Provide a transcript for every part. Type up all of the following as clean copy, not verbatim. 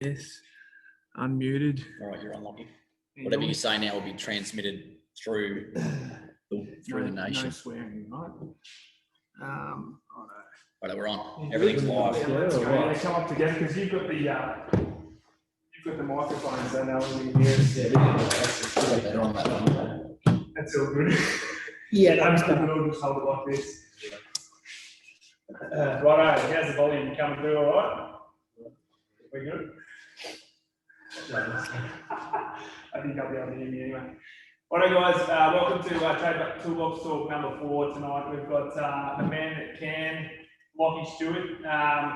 Yes. Unmuted. All right, you're on, Lachie. Whatever you say now will be transmitted through the nation. No swearing, right? Right, we're on. Everything's live. Yeah, let's go. Yeah, come up together because you've got the microphone, so now we can hear us. Yeah, better on that one. That's all good. Yeah, I'm just going to hold it like this. Righto, how's the volume coming through all right? We good? I think I'll be able to hear me anyway. Alright guys, welcome to Trademark Toolbox Talk number 4 tonight. We've got the man that can, Lachie Stuart.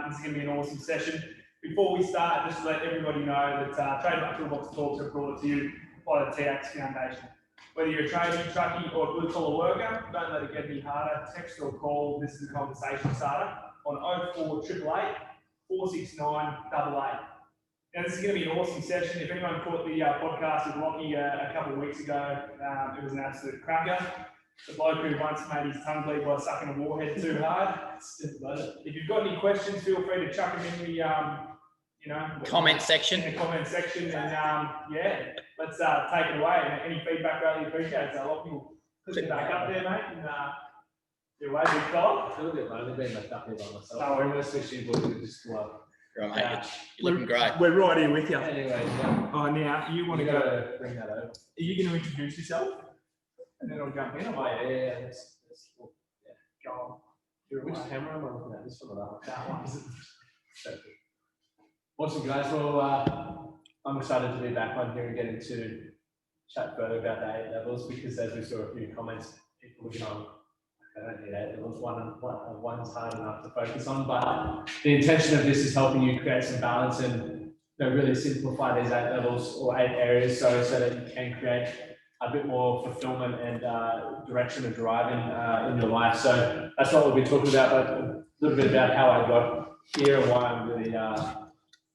This is going to be an awesome session. Before we start, just to let everybody know that Trademark Toolbox Talks are brought to you by the TX Foundation. Whether you're a tradie, truckie or a blue-collar worker, don't let it get any harder. Text or call, this is a conversation starter, on 04888 469 88. Now, this is going to be an awesome session. If anyone caught the podcast with Lachie a couple of weeks ago, it was an absolute cracker. The bloke who once made his tongue bleed by sucking a warhead too hard. If you've got any questions, feel free to chuck them in the Comment section. In the comment section, and yeah, let's take it away. And any feedback really appreciated. So Lachie will put it back up there, mate. And you're away, big fella. A little bit lonely being left up here by myself. No, we're almost wishing you would just love. Right, mate. You're looking great. We're right here with you. Anyway, yeah. Oh, now you want to go. Bring that over. Are you going to introduce yourself? And then I'll jump in. Oh, yeah. Let's Go on. Which camera am I looking at? This one or that one? Awesome, guys. Well, I'm excited to be back on here and getting to chat further about the 8 levels because as we saw a few comments, people were going, I don't need 8 levels, one's hard enough to focus on, but the intention of this is helping you create some balance and really simplify these 8 levels or 8 areas so that you can create a bit more fulfillment and direction and drive in your life. So that's what we'll be talking about, but a little bit about how I got here and why I'm really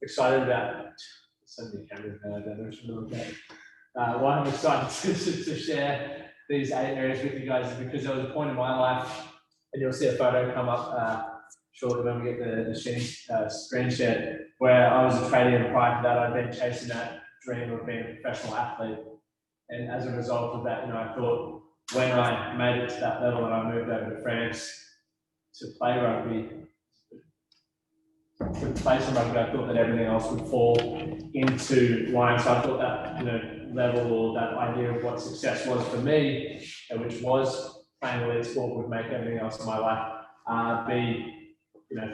excited about so many cameras now, I don't know what to look at. Why I'm excited to share these 8 areas with you guys is because there was a point in my life, and you'll see a photo come up shortly when we get the screen share, where I was a tradie, and prior to that I'd been chasing that dream of being a professional athlete. And as a result of that, I thought when I made it to that level and I moved over to France to play rugby, I thought that everything else would fall into line. So I thought that level or that idea of what success was for me, which was playing elite sport, would make everything else in my life be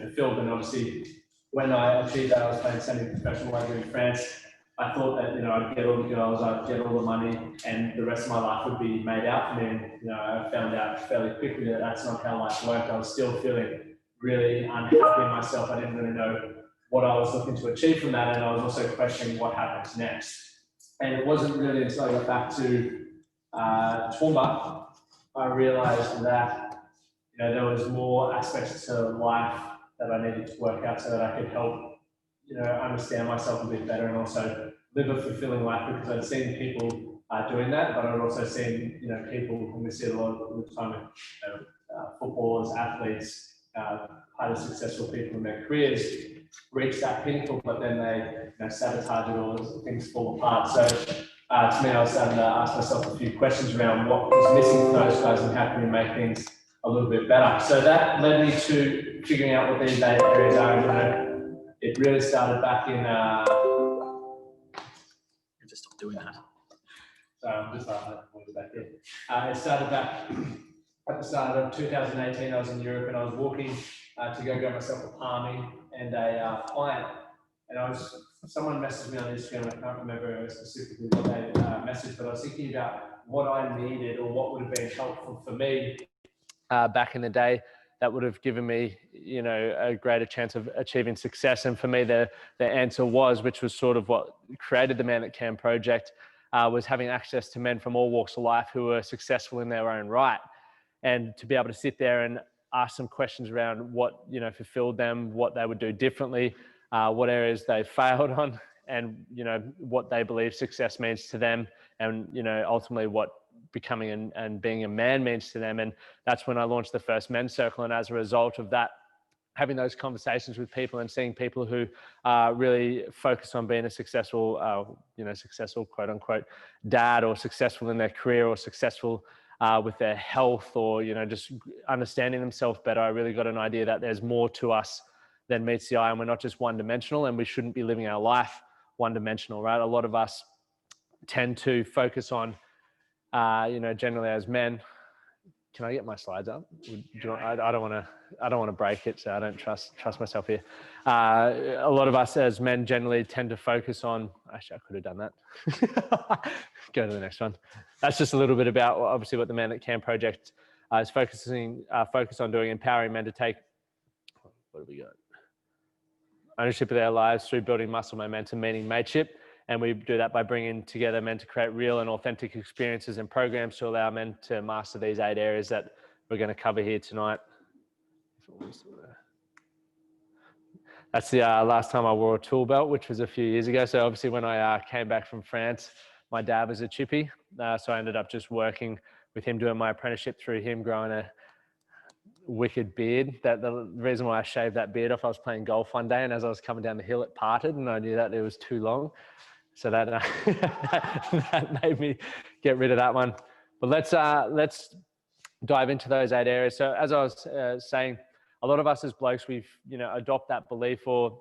fulfilled. And obviously, when I achieved that, I was playing semi-professional rugby in France. I thought that I'd get all the girls, I'd get all the money, and the rest of my life would be made out for me. And I found out fairly quickly that that's not how life worked. I was still feeling really unhappy in myself. I didn't really know what I was looking to achieve from that, and I was also questioning what happens next. And it wasn't really until I got back to Toowoomba, I realised that there was more aspects to life that I needed to work out so that I could help understand myself a bit better and also live a fulfilling life, because I'd seen people doing that, but I'd also seen people, and we see it a lot of the time with footballers, athletes, highly successful people in their careers reach that pinnacle, but then they sabotage it or things fall apart. So to me, I was starting to ask myself a few questions around what was missing from those guys and how can we make things a little bit better. So that led me to figuring out what these 8 areas are. It really started back in. Just stop doing that. So I'm just back here. It started back at the start of 2018. I was in Europe and I was walking to go get myself a palming and a client. And someone messaged me on Instagram. I can't remember specifically what they messaged, but I was thinking about what I needed or what would have been helpful for me back in the day that would have given me, a greater chance of achieving success. And for me, the answer was, which was sort of what created the Man That Can project, was having access to men from all walks of life who were successful in their own right. And to be able to sit there and ask some questions around what, fulfilled them, what they would do differently, what areas they failed on, and, what they believe success means to them, and, ultimately what becoming and being a man means to them. And that's when I launched the first men's circle. And as a result of that having those conversations with people and seeing people who are really focused on being a successful, successful quote unquote dad, or successful in their career, or successful with their health, or, just understanding themselves better. I really got an idea that there's more to us than meets the eye, and we're not just one dimensional, and we shouldn't be living our life one dimensional, right? A lot of us tend to focus on, generally as men. Can I get my slides up? I don't want to break it, so I don't trust myself here. A lot of us as men generally tend to focus on. Actually, I could have done that. Go to the next one. That's just a little bit about obviously what the Man That Can project is focused on doing, empowering men to take. What have we got? Ownership of their lives through building muscle momentum, meaning mateship. And we do that by bringing together men to create real and authentic experiences and programs to allow men to master these 8 areas that we're going to cover here tonight. That's the last time I wore a tool belt, which was a few years ago. So obviously when I came back from France, my dad was a chippy. So I ended up just working with him, doing my apprenticeship through him, growing a wicked beard. That the reason why I shaved that beard off, I was playing golf one day, and as I was coming down the hill, it parted, and I knew that it was too long. So that that made me get rid of that one. But let's dive into those 8 areas. So as I was saying, a lot of us as blokes, we've adopt that belief or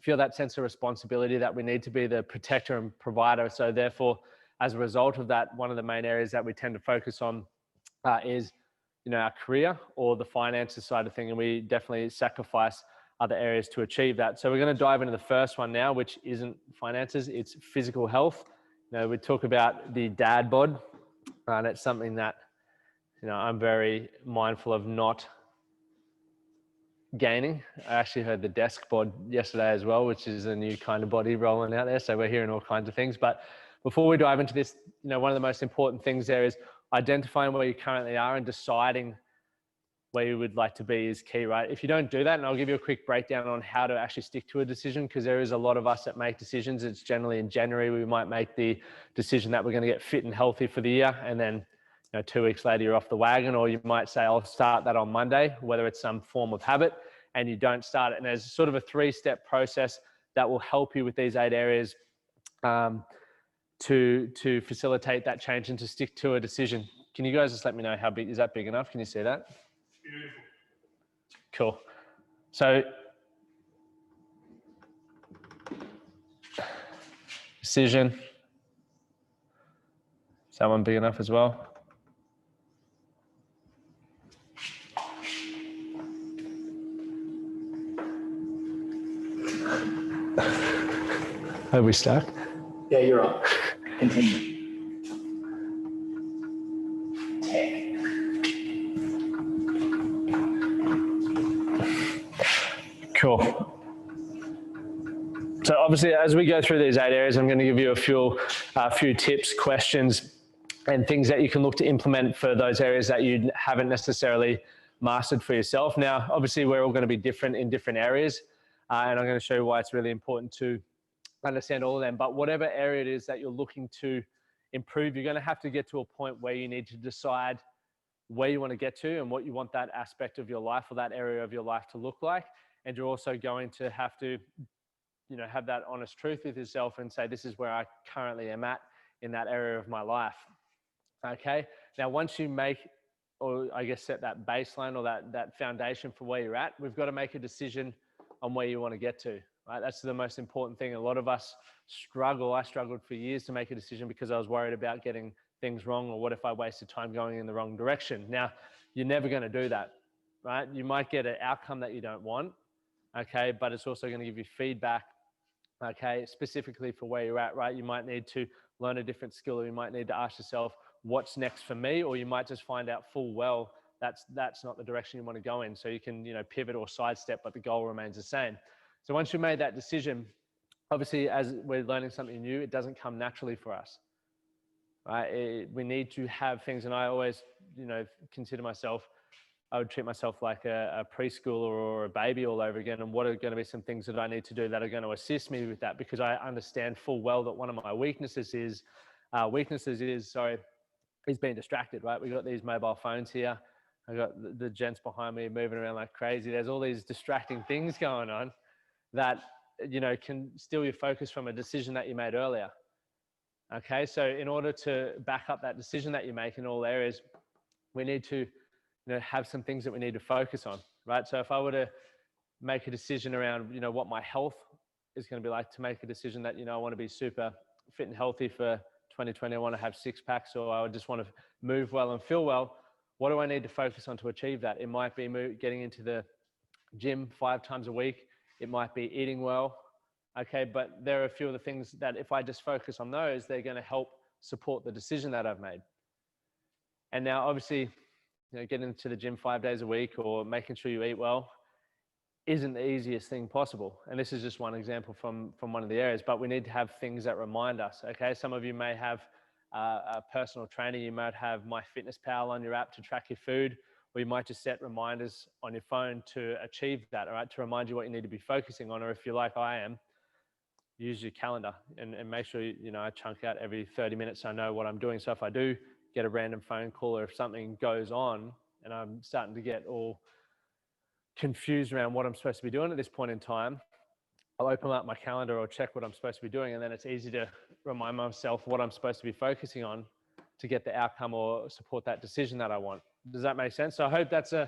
feel that sense of responsibility that we need to be the protector and provider. So therefore, as a result of that, one of the main areas that we tend to focus on is our career or the finances side of thing, and we definitely sacrifice other areas to achieve that. So we're going to dive into the first one now, which isn't finances, it's physical health. We talk about the dad bod, and it's something that I'm very mindful of not gaining. I actually heard the desk bod yesterday as well, which is a new kind of body rolling out there. So we're hearing all kinds of things. But before we dive into this, one of the most important things there is identifying where you currently are and deciding where you would like to be is key, right? If you don't do that, and I'll give you a quick breakdown on how to actually stick to a decision, because there is a lot of us that make decisions. It's generally in January, we might make the decision that we're going to get fit and healthy for the year. And then 2 weeks later, you're off the wagon, or you might say, I'll start that on Monday, whether it's some form of habit, and you don't start it. And there's sort of a 3-step process that will help you with these 8 areas to facilitate that change and to stick to a decision. Can you guys just let me know how big, is that big enough? Can you see that? Beautiful. Cool. So decision. Is that one big enough as well? Are we stuck? Yeah, you're up. Continue. Cool. So obviously, as we go through these 8 areas, I'm going to give you a few tips, questions, and things that you can look to implement for those areas that you haven't necessarily mastered for yourself. Now, obviously, we're all going to be different in different areas, and I'm going to show you why it's really important to understand all of them. But whatever area it is that you're looking to improve, you're going to have to get to a point where you need to decide where you want to get to and what you want that aspect of your life or that area of your life to look like. And you're also going to have to, have that honest truth with yourself and say, this is where I currently am at in that area of my life. Okay. Now, once you make, or I guess set that baseline or that foundation for where you're at, we've got to make a decision on where you want to get to, right? That's the most important thing. A lot of us struggle. I struggled for years to make a decision because I was worried about getting things wrong, or what if I wasted time going in the wrong direction? Now, you're never going to do that, right? You might get an outcome that you don't want, okay, but it's also going to give you feedback, okay, specifically for where you're at, right? You might need to learn a different skill, or you might need to ask yourself, what's next for me? Or you might just find out full well that's not the direction you want to go in. So you can, pivot or sidestep, but the goal remains the same. So once you've made that decision, obviously, as we're learning something new, it doesn't come naturally for us, right? We need to have things, and I always, consider myself, I would treat myself like a preschooler or a baby all over again. And what are going to be some things that I need to do that are going to assist me with that? Because I understand full well that one of my weaknesses is being distracted, right? We've got these mobile phones here. I got the gents behind me moving around like crazy. There's all these distracting things going on that, can steal your focus from a decision that you made earlier. Okay, so in order to back up that decision that you make in all areas, we need to, have some things that we need to focus on, right? So if I were to make a decision around, what my health is going to be like, to make a decision that, I want to be super fit and healthy for 2020, I want to have 6 packs, or I just want to move well and feel well. What do I need to focus on to achieve that? It might be getting into the gym 5 times a week. It might be eating well. Okay, but there are a few of the things that if I just focus on those, they're going to help support the decision that I've made. And now, obviously, getting into the gym 5 days a week or making sure you eat well isn't the easiest thing possible. And this is just one example from one of the areas, but we need to have things that remind us. Okay, some of you may have a personal trainer. You might have MyFitnessPal on your app to track your food, or you might just set reminders on your phone to achieve that, all right, to remind you what you need to be focusing on. Or if you're like I am, use your calendar and make sure, I chunk out every 30 minutes so I know what I'm doing. So if I do get a random phone call, or if something goes on and I'm starting to get all confused around what I'm supposed to be doing at this point in time, I'll open up my calendar or check what I'm supposed to be doing, and then it's easy to remind myself what I'm supposed to be focusing on to get the outcome or support that decision that I want. Does that make sense? So I hope that's I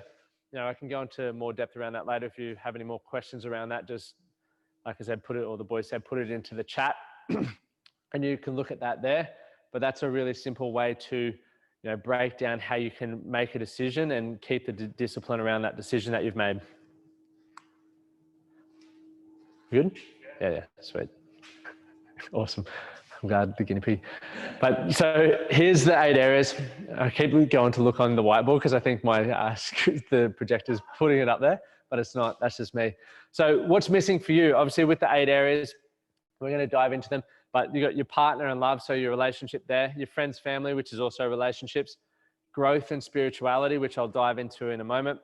can go into more depth around that later. If you have any more questions around that, just, like I said, the boys said, put it into the chat and you can look at that there. But that's a really simple way to, break down how you can make a decision and keep the discipline around that decision that you've made. Good? Yeah, sweet. Awesome. I'm glad the guinea pig. But so here's the 8 areas. I keep going to look on the whiteboard because I think the projector's putting it up there, but it's not. That's just me. So what's missing for you? Obviously, with the 8 areas, we're going to dive into them. But you got your partner and love, so your relationship there, your friends, family, which is also relationships, growth and spirituality, which I'll dive into in a moment,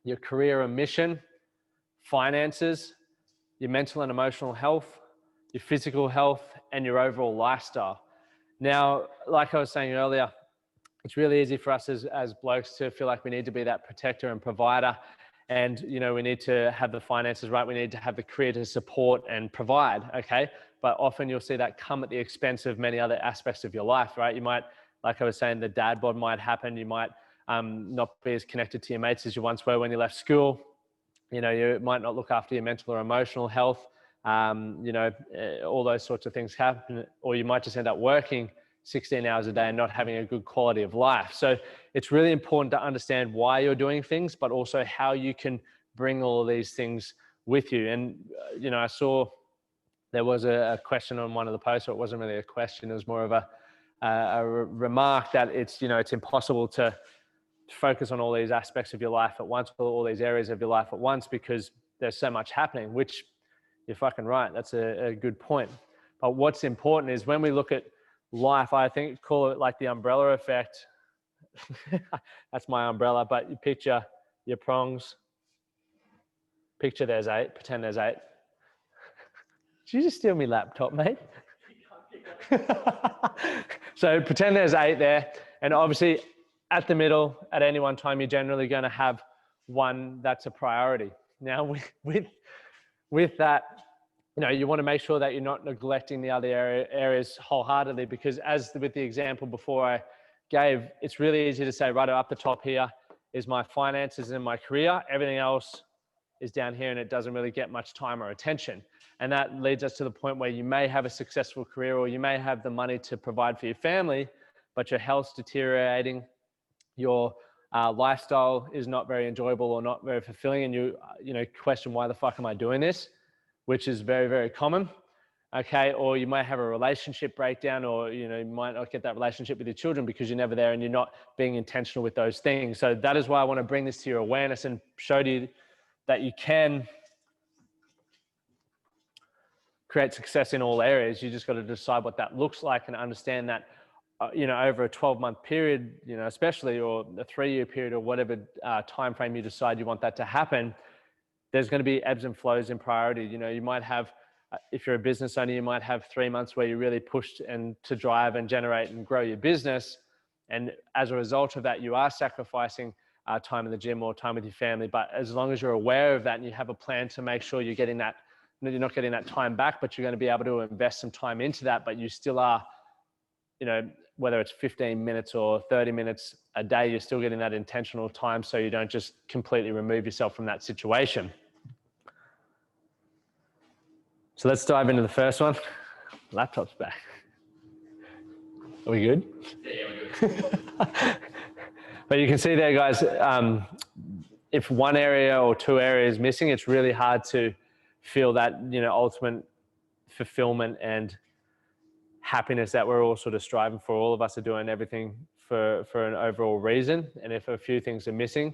your career and mission, finances, your mental and emotional health, your physical health, and your overall lifestyle. Now, like I was saying earlier, it's really easy for us as blokes to feel like we need to be that protector and provider. And, we need to have the finances right. We need to have the career to support and provide, okay? But often you'll see that come at the expense of many other aspects of your life, right? You might, like I was saying, the dad bod might happen. You might not be as connected to your mates as you once were when you left school. You might not look after your mental or emotional health. All those sorts of things happen. Or you might just end up working 16 hours a day and not having a good quality of life. So it's really important to understand why you're doing things, but also how you can bring all of these things with you. And, I saw there was a question on one of the posts, or it wasn't really a question, it was more of a remark that it's impossible to focus on all these aspects of your life at once, or all these areas of your life at once, because there's so much happening, which you're fucking right. That's a good point. But what's important is when we look at life, I think call it like the umbrella effect. That's my umbrella, but you picture your prongs. Picture there's 8, pretend there's 8. Did you just steal my laptop, mate? So pretend there's 8 there. And obviously at the middle, at any one time, you're generally going to have one that's a priority. Now with that, you want to make sure that you're not neglecting the other areas wholeheartedly, because as with the example before I gave, it's really easy to say, right up the top here is my finances and my career. Everything else is down here and it doesn't really get much time or attention. And that leads us to the point where you may have a successful career, or you may have the money to provide for your family, but your health's deteriorating, your lifestyle is not very enjoyable or not very fulfilling, and you question, why the fuck am I doing this? Which is very, very common. Okay, or you might have a relationship breakdown, or you might not get that relationship with your children because you're never there and you're not being intentional with those things. So that is why I want to bring this to your awareness and show you that you can create success in all areas. You just got to decide what that looks like and understand that over a 12-month period, especially, or a 3-year period, or whatever time frame you decide you want that to happen, there's going to be ebbs and flows in priority. You might have, if you're a business owner, you might have 3 months where you really pushed and to drive and generate and grow your business. And as a result of that, you are sacrificing time in the gym or time with your family. But as long as you're aware of that and you have a plan to make sure you're getting that, you're not getting that time back, but you're going to be able to invest some time into that, but you still are, you know, whether it's 15 minutes or 30 minutes a day, you're still getting that intentional time so you don't just completely remove yourself from that situation. So let's dive into the first one. Laptop's back. Are we good? Yeah, we're good. But you can see there, guys, if one area or two areas missing, it's really hard to feel that, you know, ultimate fulfillment and happiness that we're all sort of striving for. All of us are doing everything for an overall reason. And if a few things are missing,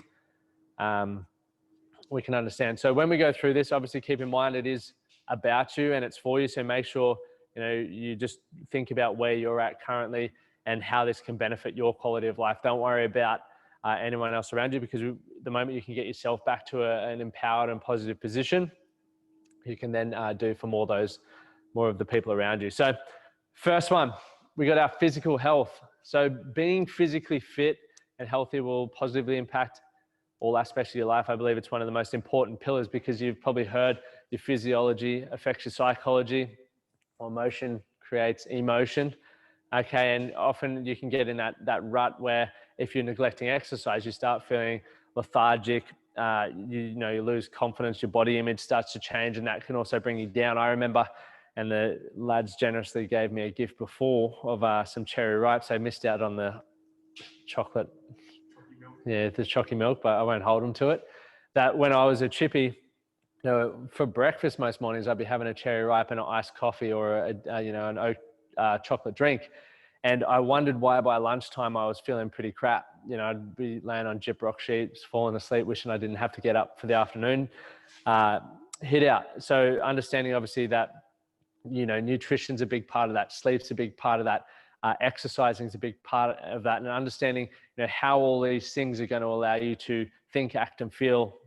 we can understand. So when we go through this, obviously keep in mind it is about you and it's for you. So make sure, you know, you just think about where you're at currently and how this can benefit your quality of life. Don't worry about anyone else around you, because the moment you can get yourself back to an empowered and positive position, you can then do for more of the people around you. So first one, we got our physical health. So being physically fit and healthy will positively impact all aspects of your life. I believe it's one of the most important pillars, because you've probably heard your physiology affects your psychology, or motion creates emotion. Okay, and often you can get in that rut where if you're neglecting exercise, you start feeling lethargic, you lose confidence, your body image starts to change, and that can also bring you down. I remember, and the lads generously gave me a gift before of some cherry ripes. I missed out on the chocolate, the chalky milk, but I won't hold them to it. That when I was a chippy, you know, for breakfast most mornings, I'd be having a cherry ripe and an iced coffee or an oat chocolate drink. And I wondered why by lunchtime I was feeling pretty crap. You know, I'd be laying on gyprock sheets, falling asleep, wishing I didn't have to get up for the afternoon hit out. So understanding obviously that, you know, nutrition's a big part of that, sleep's a big part of that, exercising is a big part of that, and understanding, you know, how all these things are going to allow you to think, act, and feel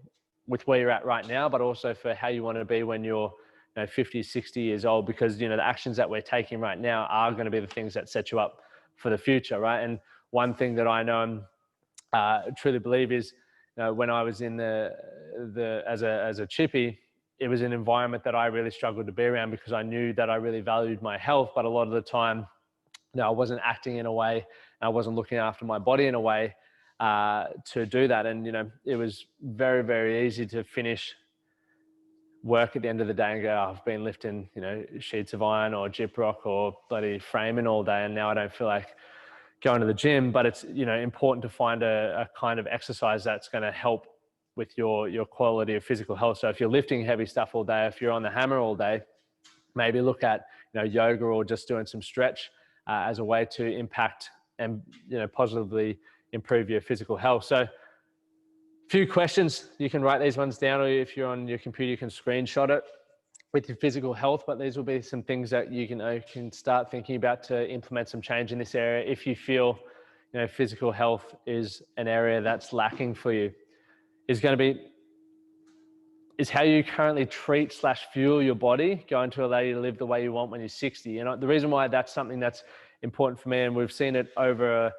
with where you're at right now, but also for how you want to be when you're, you know, 50, 60 years old, because, you know, the actions that we're taking right now are going to be the things that set you up for the future, right? And one thing that I know and truly believe is, you know, when I was in as a chippy, it was an environment that I really struggled to be around, because I knew that I really valued my health, but a lot of the time, you know, I wasn't acting in a way, and I wasn't looking after my body in a way to do that. And, you know, it was very, very easy to finish work at the end of the day and go, oh, I've been lifting, you know, sheets of iron or gyprock or bloody framing all day, and now I don't feel like going to the gym. But it's, you know, important to find a kind of exercise that's going to help with your quality of physical health. So if you're lifting heavy stuff all day, if you're on the hammer all day, maybe look at, you know, yoga or just doing some stretch as a way to impact and, you know, positively improve your physical health. So few questions, you can write these ones down, or if you're on your computer, you can screenshot it with your physical health. But these will be some things that you can start thinking about to implement some change in this area if you feel, you know, physical health is an area that's lacking for you. Is how you currently treat / fuel your body going to allow you to live the way you want when you're 60? And the reason why that's something that's important for me, and we've seen it over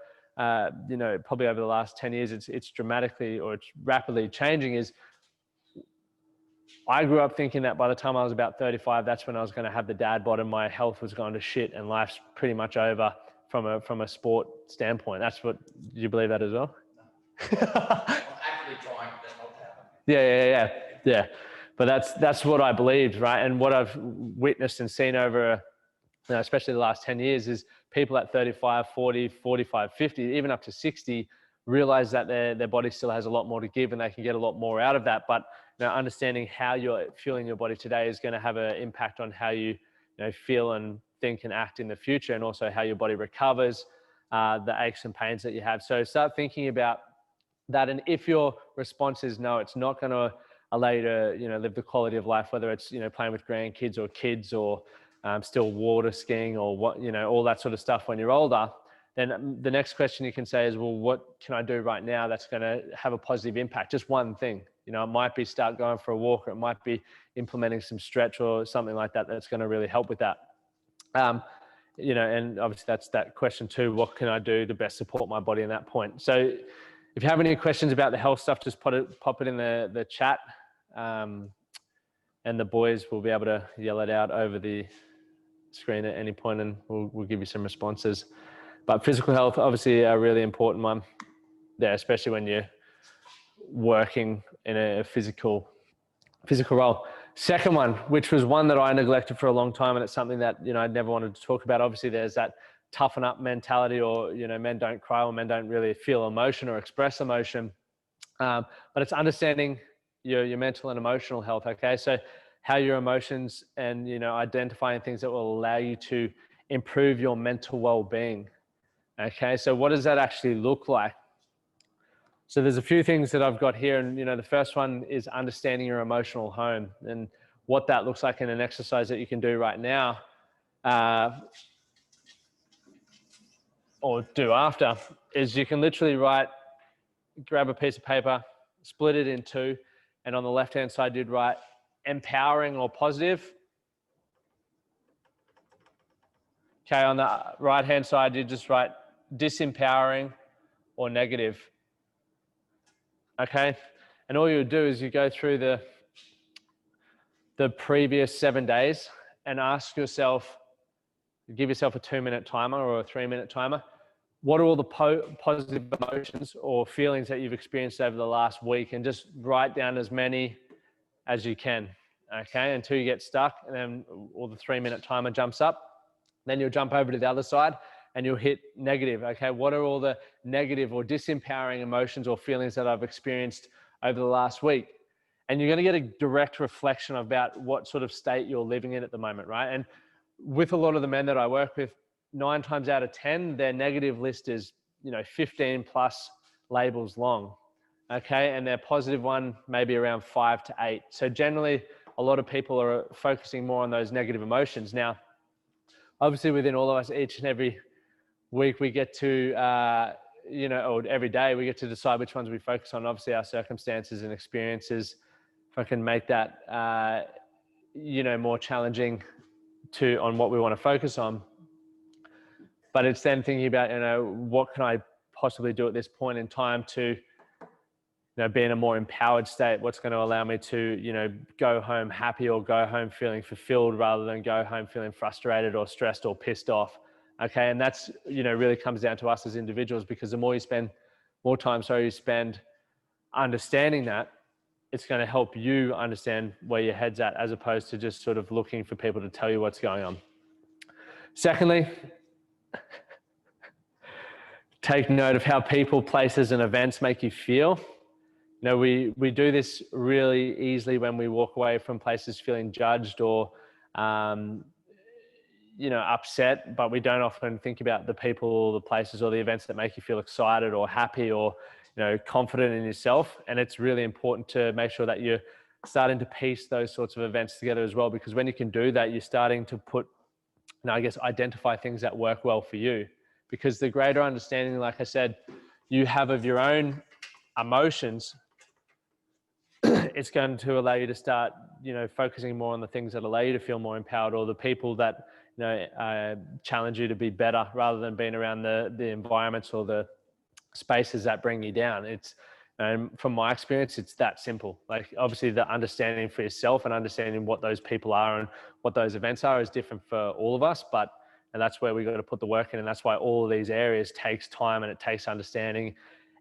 you know, probably over the last 10 years, it's dramatically, or it's rapidly changing, is I grew up thinking that by the time I was about 35, that's when I was going to have the dad bod and my health was going to shit and life's pretty much over from a sport standpoint. That's what, do you believe that as well? I'm actively trying that not to happen. Yeah. But that's what I believed, right? And what I've witnessed and seen over, you know, especially the last 10 years, is people at 35, 40, 45, 50, even up to 60, realize that their body still has a lot more to give and they can get a lot more out of that. But, you know, understanding how you're fueling your body today is going to have an impact on how you know, feel and think and act in the future, and also how your body recovers the aches and pains that you have. So start thinking about that. And if your response is no, it's not going to allow you to, you know, live the quality of life, whether it's, you know, playing with grandkids or kids, or still water skiing, or what, you know, all that sort of stuff when you're older, then the next question you can say is, well, what can I do right now that's going to have a positive impact? Just one thing. You know, it might be start going for a walk, or it might be implementing some stretch or something like that that's going to really help with that. You know, and obviously that's that question too, what can I do to best support my body in that point? So If you have any questions about the health stuff, just pop it in the chat, and the boys will be able to yell it out over the screen at any point, and we'll give you some responses. But physical health, obviously a really important one there, especially when you're working in a physical role. Second one, which was one that I neglected for a long time, and it's something that, I never wanted to talk about. Obviously there's that toughen up mentality, or, men don't cry, or men don't really feel emotion or express emotion. But it's understanding your mental and emotional health. Okay. So how your emotions and, identifying things that will allow you to improve your mental well-being. Okay. So what does that actually look like? So there's a few things that I've got here, and the first one is understanding your emotional home, and what that looks like in an exercise that you can do right now, or do after, is you can literally grab a piece of paper, split it in two, and on the left-hand side you'd write empowering or positive. Okay, on the right-hand side you just write disempowering or negative. Okay, and all you do is you go through the previous 7 days and ask yourself, give yourself a 2-minute timer or a 3-minute timer. What are all the positive emotions or feelings that you've experienced over the last week, and just write down as many as you can, okay, until you get stuck, and then all the 3-minute timer jumps up. Then you'll jump over to the other side and you'll hit negative. Okay, what are all the negative or disempowering emotions or feelings that I've experienced over the last week? And you're going to get a direct reflection about what sort of state you're living in at the moment, right? And with a lot of the men that I work with, 9 times out of 10, their negative list is, 15 plus labels long. Okay, and their positive one maybe around 5 to 8. So generally, a lot of people are focusing more on those negative emotions. Now, obviously within all of us, each and every week we get to, or every day we get to decide which ones we focus on. Obviously our circumstances and experiences, if I can make that, more challenging on what we want to focus on. But it's then thinking about, what can I possibly do at this point in time to, be in a more empowered state? What's going to allow me to, go home happy, or go home feeling fulfilled, rather than go home feeling frustrated or stressed or pissed off. Okay. And that's, really comes down to us as individuals, because the more time you spend understanding that, it's going to help you understand where your head's at, as opposed to just sort of looking for people to tell you what's going on. Secondly, take note of how people, places, and events make you feel. We do this really easily when we walk away from places feeling judged or, upset, but we don't often think about the people or the places or the events that make you feel excited or happy or, confident in yourself. And it's really important to make sure that you're starting to piece those sorts of events together as well, because when you can do that, you're starting to identify things that work well for you. Because the greater understanding, like I said, you have of your own emotions, it's going to allow you to start, focusing more on the things that allow you to feel more empowered, or the people that, challenge you to be better, rather than being around the environments or the spaces that bring you down. From my experience, it's that simple. Like, obviously the understanding for yourself and understanding what those people are and what those events are is different for all of us, and that's where we got to put the work in. And that's why all of these areas takes time, and it takes understanding,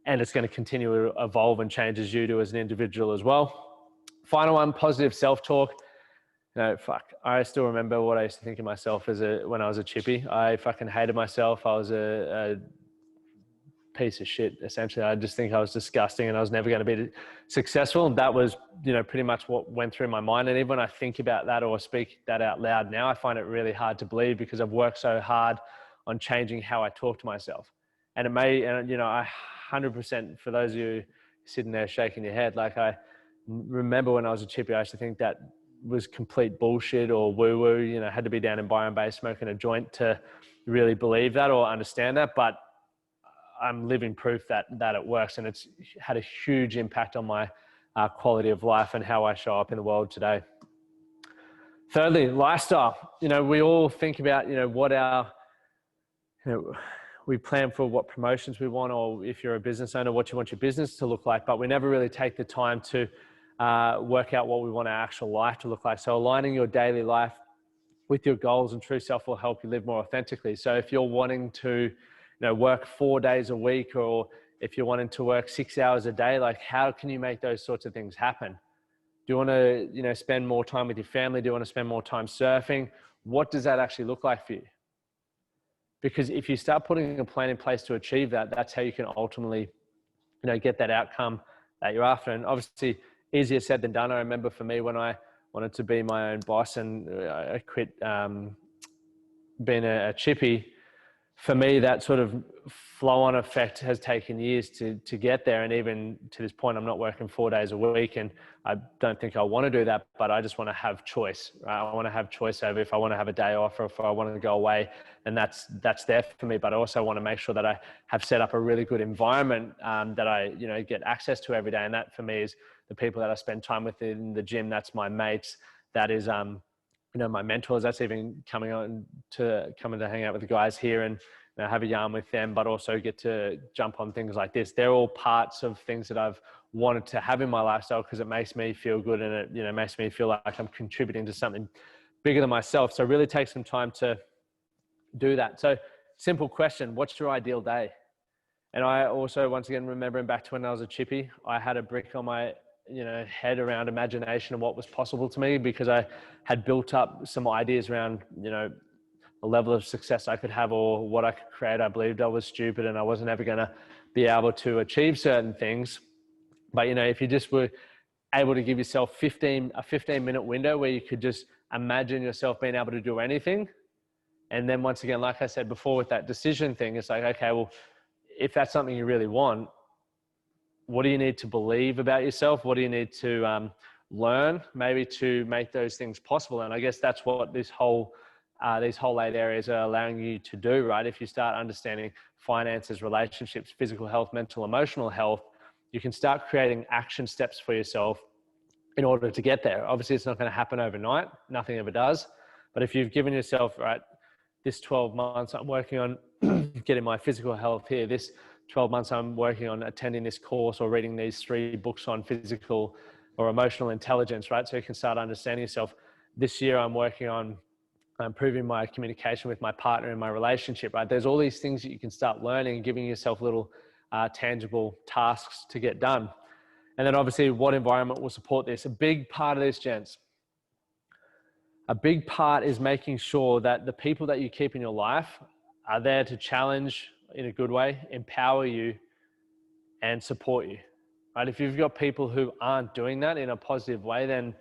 and it's going to continue to evolve and change as you do as an individual as well. Final one, positive self-talk. I still remember what I used to think of myself when I was a chippy. I fucking hated myself. I was a piece of shit, essentially. I just think I was disgusting and I was never going to be successful. And that was, pretty much what went through my mind. And even when I think about that or speak that out loud now, I find it really hard to believe, because I've worked so hard on changing how I talk to myself. And I 100%, for those of you sitting there shaking your head, like, I remember when I was a chippy, I used to think that was complete bullshit or woo-woo, had to be down in Byron Bay smoking a joint to really believe that or understand that. But I'm living proof that it works, and it's had a huge impact on my quality of life and how I show up in the world today. Thirdly, lifestyle. We all think about, we plan for what promotions we want, or if you're a business owner, what you want your business to look like, but we never really take the time to work out what we want our actual life to look like. So aligning your daily life with your goals and true self will help you live more authentically. So if you're wanting to, work 4 days a week, or if you're wanting to work 6 hours a day, like how can you make those sorts of things happen? Do you want to, spend more time with your family? Do you want to spend more time surfing? What does that actually look like for you? Because if you start putting a plan in place to achieve that, that's how you can ultimately, get that outcome that you're after. And obviously easier said than done. I remember for me when I wanted to be my own boss and I quit being a chippy, for me, that sort of flow-on effect has taken years to get there. And even to this point, I'm not working 4 days a week, and I don't think I want to do that, but I just want to have choice. Right? I want to have choice over if I want to have a day off or if I want to go away, and that's there for me. But I also want to make sure that I have set up a really good environment that I, get access to every day. And that for me is the people that I spend time with in the gym. That's my mates. That is, my mentors. That's even coming to hang out with the guys here and have a yarn with them, but also get to jump on things like this. They're all parts of things that I've wanted to have in my lifestyle because it makes me feel good, and it makes me feel like I'm contributing to something bigger than myself. So really take some time to do that. So simple question, what's your ideal day? And I also, once again, remembering back to when I was a chippy, I had a brick on my head around imagination of what was possible to me, because I had built up some ideas around the level of success I could have or what I could create. I believed I was stupid and I wasn't ever going to be able to achieve certain things. But if you just were able to give yourself a 15-minute window where you could just imagine yourself being able to do anything, and then once again, like I said before, with that decision thing, it's like, okay, well, if that's something you really want, what do you need to believe about yourself? What do you need to learn maybe to make those things possible? And I guess that's what these whole 8 areas are allowing you to do, right? If you start understanding finances, relationships, physical health, mental, emotional health, you can start creating action steps for yourself in order to get there. Obviously, it's not going to happen overnight. Nothing ever does. But if you've given yourself, right, this 12 months, I'm working on getting my physical health here. This 12 months, I'm working on attending this course or reading these 3 books on physical or emotional intelligence, right? So you can start understanding yourself. This year, I'm working on improving my communication with my partner in my relationship, right? There's all these things that you can start learning and giving yourself little tangible tasks to get done. And then obviously what environment will support this? A big part of this, gents, a big part is making sure that the people that you keep in your life are there to challenge in a good way, empower you, and support you, right? If you've got people who aren't doing that in a positive way, then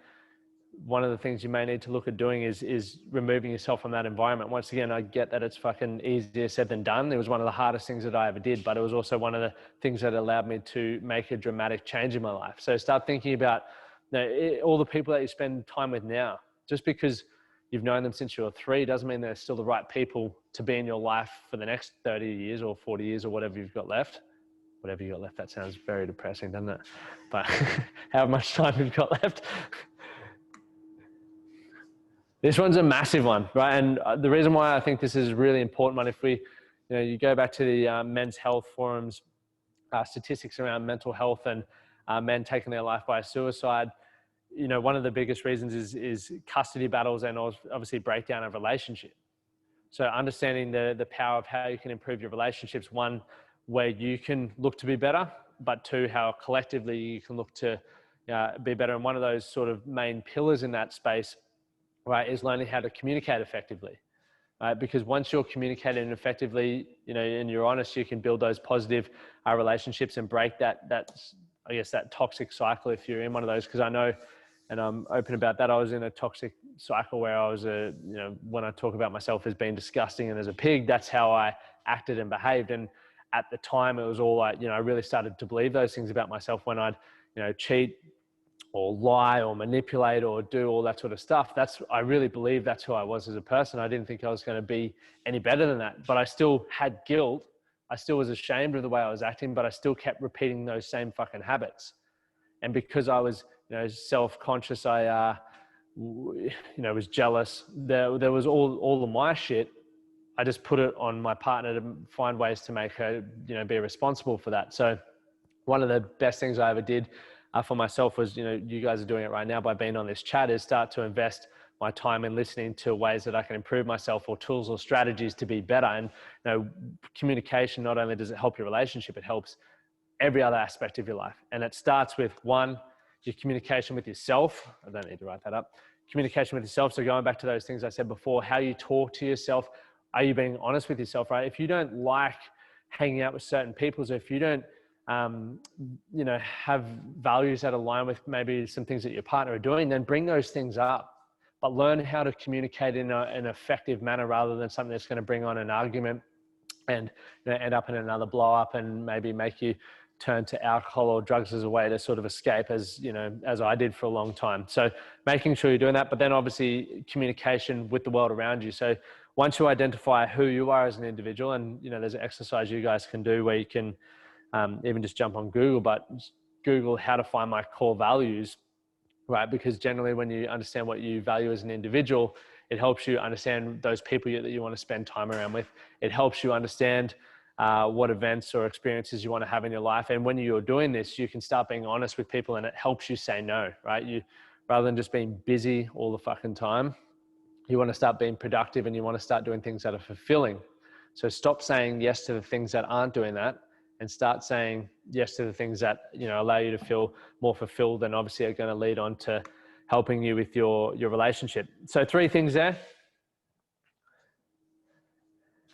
one of the things you may need to look at doing is removing yourself from that environment. Once again, I get that it's fucking easier said than done. It was one of the hardest things that I ever did, but it was also one of the things that allowed me to make a dramatic change in my life. So start thinking about all the people that you spend time with now. Just because you've known them since you were 3 doesn't mean they're still the right people to be in your life for the next 30 years or 40 years or whatever you've got left. Whatever you got left, that sounds very depressing, doesn't it? But how much time you've got left? This one's a massive one, right? And the reason why I think this is a really important one, if we, you go back to the Men's Health Forum's statistics around mental health and men taking their life by suicide, one of the biggest reasons is custody battles and obviously breakdown of relationship. So understanding the power of how you can improve your relationships, one, where you can look to be better, but 2, how collectively you can look to be better. And one of those sort of main pillars in that space, right, is learning how to communicate effectively, right? Because once you're communicating effectively, and you're honest, you can build those positive relationships and break that toxic cycle if you're in one of those. Because I know, and I'm open about that, I was in a toxic cycle where I was when I talk about myself as being disgusting and as a pig, that's how I acted and behaved. And at the time it was all like, I really started to believe those things about myself when I'd, cheat or lie or manipulate or do all that sort of stuff. I really believed that's who I was as a person. I didn't think I was going to be any better than that, but I still had guilt. I still was ashamed of the way I was acting, but I still kept repeating those same fucking habits. And because I was, self-conscious, I, was jealous. There was all of my shit I just put it on my partner to find ways to make her, be responsible for that. So one of the best things I ever did for myself was, you guys are doing it right now by being on this chat, is start to invest my time in listening to ways that I can improve myself, or tools or strategies to be better. And communication, not only does it help your relationship, it helps every other aspect of your life. And it starts with, one, your communication with yourself. I don't need to write that up. Communication with yourself. So going back to those things I said before, how you talk to yourself. Are you being honest with yourself, right? If you don't like hanging out with certain people, so if you don't, have values that align with maybe some things that your partner are doing, then bring those things up. But learn how to communicate in an effective manner, rather than something that's going to bring on an argument and end up in another blow up, and maybe make you turn to alcohol or drugs as a way to sort of escape, as I did for a long time. So making sure you're doing that, but then obviously communication with the world around you. So once you identify who you are as an individual, and there's an exercise you guys can do where you can even just jump on Google, but Google how to find my core values. Right, because generally when you understand what you value as an individual, it helps you understand those people that you want to spend time around with. It helps you understand what events or experiences you want to have in your life. And when you're doing this, you can start being honest with people, and it helps you say no, right? Rather than just being busy all the fucking time, you want to start being productive, and you want to start doing things that are fulfilling. So stop saying yes to the things that aren't doing that, and start saying yes to the things that, allow you to feel more fulfilled, and obviously are going to lead on to helping you with your relationship. So 3 things there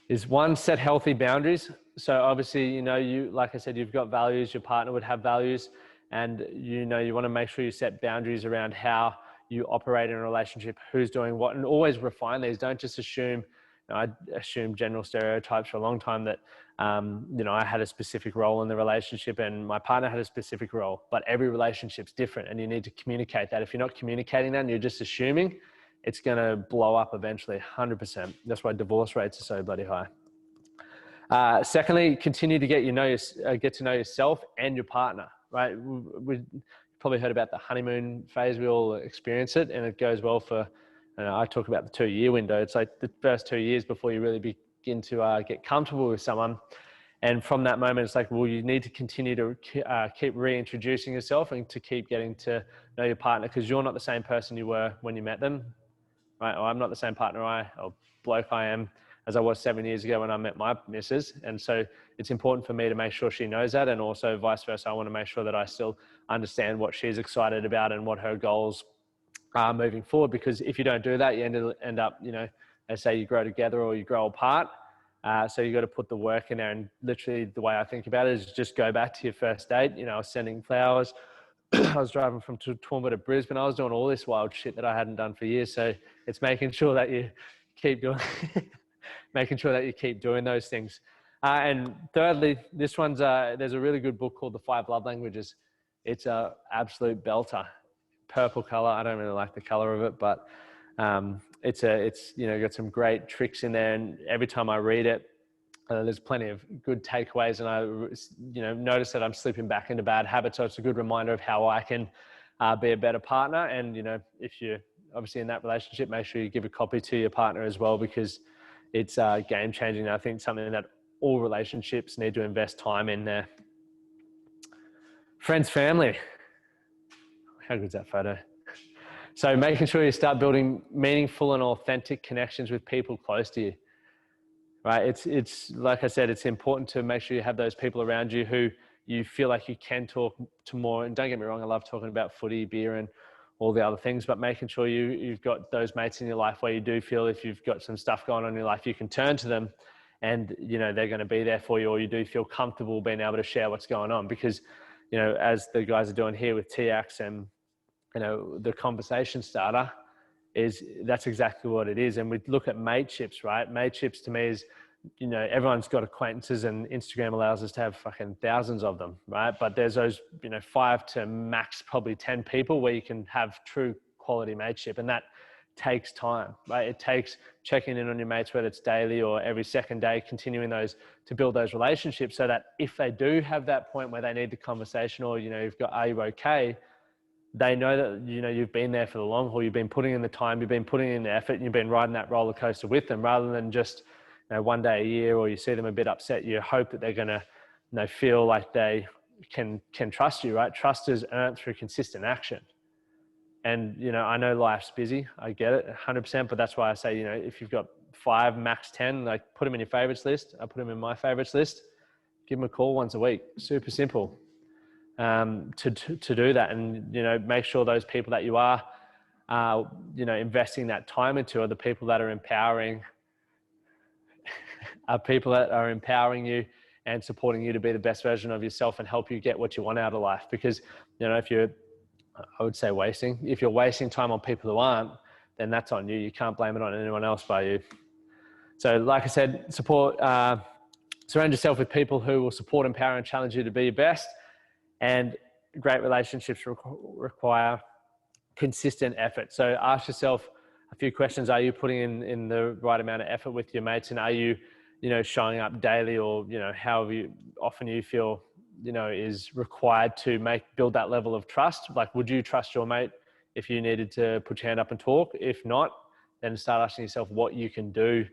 is, 1, set healthy boundaries. So obviously, you, like I said, you've got values, your partner would have values, and you want to make sure you set boundaries around how you operate in a relationship, who's doing what, and always refine these. Don't just assume. I assumed general stereotypes for a long time that, I had a specific role in the relationship and my partner had a specific role, but every relationship's different, and you need to communicate that. If you're not communicating that and you're just assuming, it's going to blow up eventually, 100%. That's why divorce rates are so bloody high. Secondly, continue to get to know yourself and your partner, right? We probably heard about the honeymoon phase. We all experience it, and it goes well for, I talk about the 2-year window. It's like the first 2 years before you really begin to get comfortable with someone. And from that moment, it's like, well, you need to continue to keep reintroducing yourself and to keep getting to know your partner, because you're not the same person you were when you met them, right? Or I'm not the same partner or bloke I am as I was 7 years ago when I met my missus. And so it's important for me to make sure she knows that. And also vice versa, I want to make sure that I still understand what she's excited about and what her goals are moving forward. Because if you don't do that, you end up, they say you grow together or you grow apart. So you got to put the work in there. And literally the way I think about it is just go back to your first date. I was sending flowers. I was driving from Toowoomba to Brisbane. I was doing all this wild shit that I hadn't done for years. So it's making sure that you keep doing, those things. And thirdly, this one's, there's a really good book called The 5 Love Languages. It's a absolute belter, purple color. I don't really like the color of it, but it's got some great tricks in there. And every time I read it, there's plenty of good takeaways, and I, notice that I'm slipping back into bad habits. So it's a good reminder of how I can be a better partner. And, if you're obviously in that relationship, make sure you give a copy to your partner as well, because it's game changing. I think something that all relationships need to invest time in there. Friends, family. How good's that photo? So making sure you start building meaningful and authentic connections with people close to you. Right, it's like I said, it's important to make sure you have those people around you who you feel like you can talk to more. And don't get me wrong, I love talking about footy, beer, and all the other things, but making sure you've got those mates in your life where you do feel if you've got some stuff going on in your life, you can turn to them, and they're going to be there for you, or you do feel comfortable being able to share what's going on. Because as the guys are doing here with TX and the conversation starter, that's exactly what it is. And we look at mateships, right? Mateships to me is, everyone's got acquaintances, and Instagram allows us to have fucking thousands of them, right? But there's those, 5 to max probably 10 people where you can have true quality mateship. And that takes time, right? It takes checking in on your mates, whether it's daily or every second day, continuing those to build those relationships, so that if they do have that point where they need the conversation, or, you've got, are you okay? They know that, you've been there for the long haul. You've been putting in the time, you've been putting in the effort, and you've been riding that roller coaster with them, rather than just, one day a year, or you see them a bit upset, you hope that they're going to, feel like they can trust you, right? Trust is earned through consistent action. And, I know life's busy. I get it 100%, but that's why I say, if you've got 5, max 10, like put them in your favorites list. I put them in my favorites list. Give them a call once a week. Super simple to do that. And, make sure those people that you are, investing that time into are the people that are empowering you and supporting you to be the best version of yourself and help you get what you want out of life. Because, if you're wasting time on people who aren't, then that's on you. You can't blame it on anyone else but you. So like I said, surround yourself with people who will support, empower, and challenge you to be your best. And great relationships require consistent effort. So ask yourself a few questions. Are you putting in the right amount of effort with your mates? And are you, showing up daily, or, however often you feel, is required to build that level of trust? Like, would you trust your mate if you needed to put your hand up and talk? If not, then start asking yourself what you can do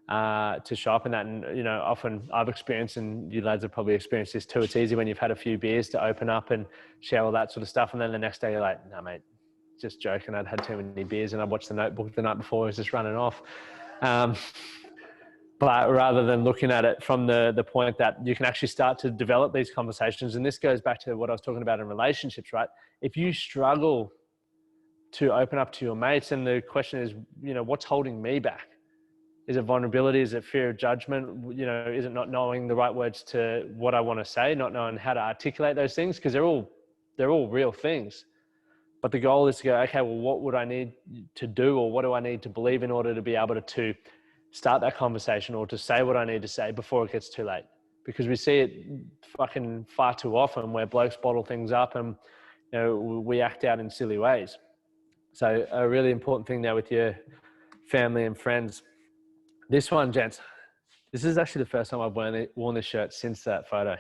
to sharpen that. And, often I've experienced, and you lads have probably experienced this too, it's easy when you've had a few beers to open up and share all that sort of stuff. And then the next day you're like, no, mate, just joking. I'd had too many beers and I watched The Notebook the night before. I was just running off. But rather than looking at it from the point that you can actually start to develop these conversations, and this goes back to what I was talking about in relationships, right? If you struggle to open up to your mates, and the question is, what's holding me back? Is it vulnerability? Is it fear of judgment? Is it not knowing the right words to what I want to say, not knowing how to articulate those things? Because they're all real things. But the goal is to go, okay, well, what would I need to do, or what do I need to believe in order to be able to start that conversation, or to say what I need to say before it gets too late? Because we see it fucking far too often where blokes bottle things up and, we act out in silly ways. So a really important thing now with your family and friends. This one, gents, this is actually the first time I've worn this shirt since that photo.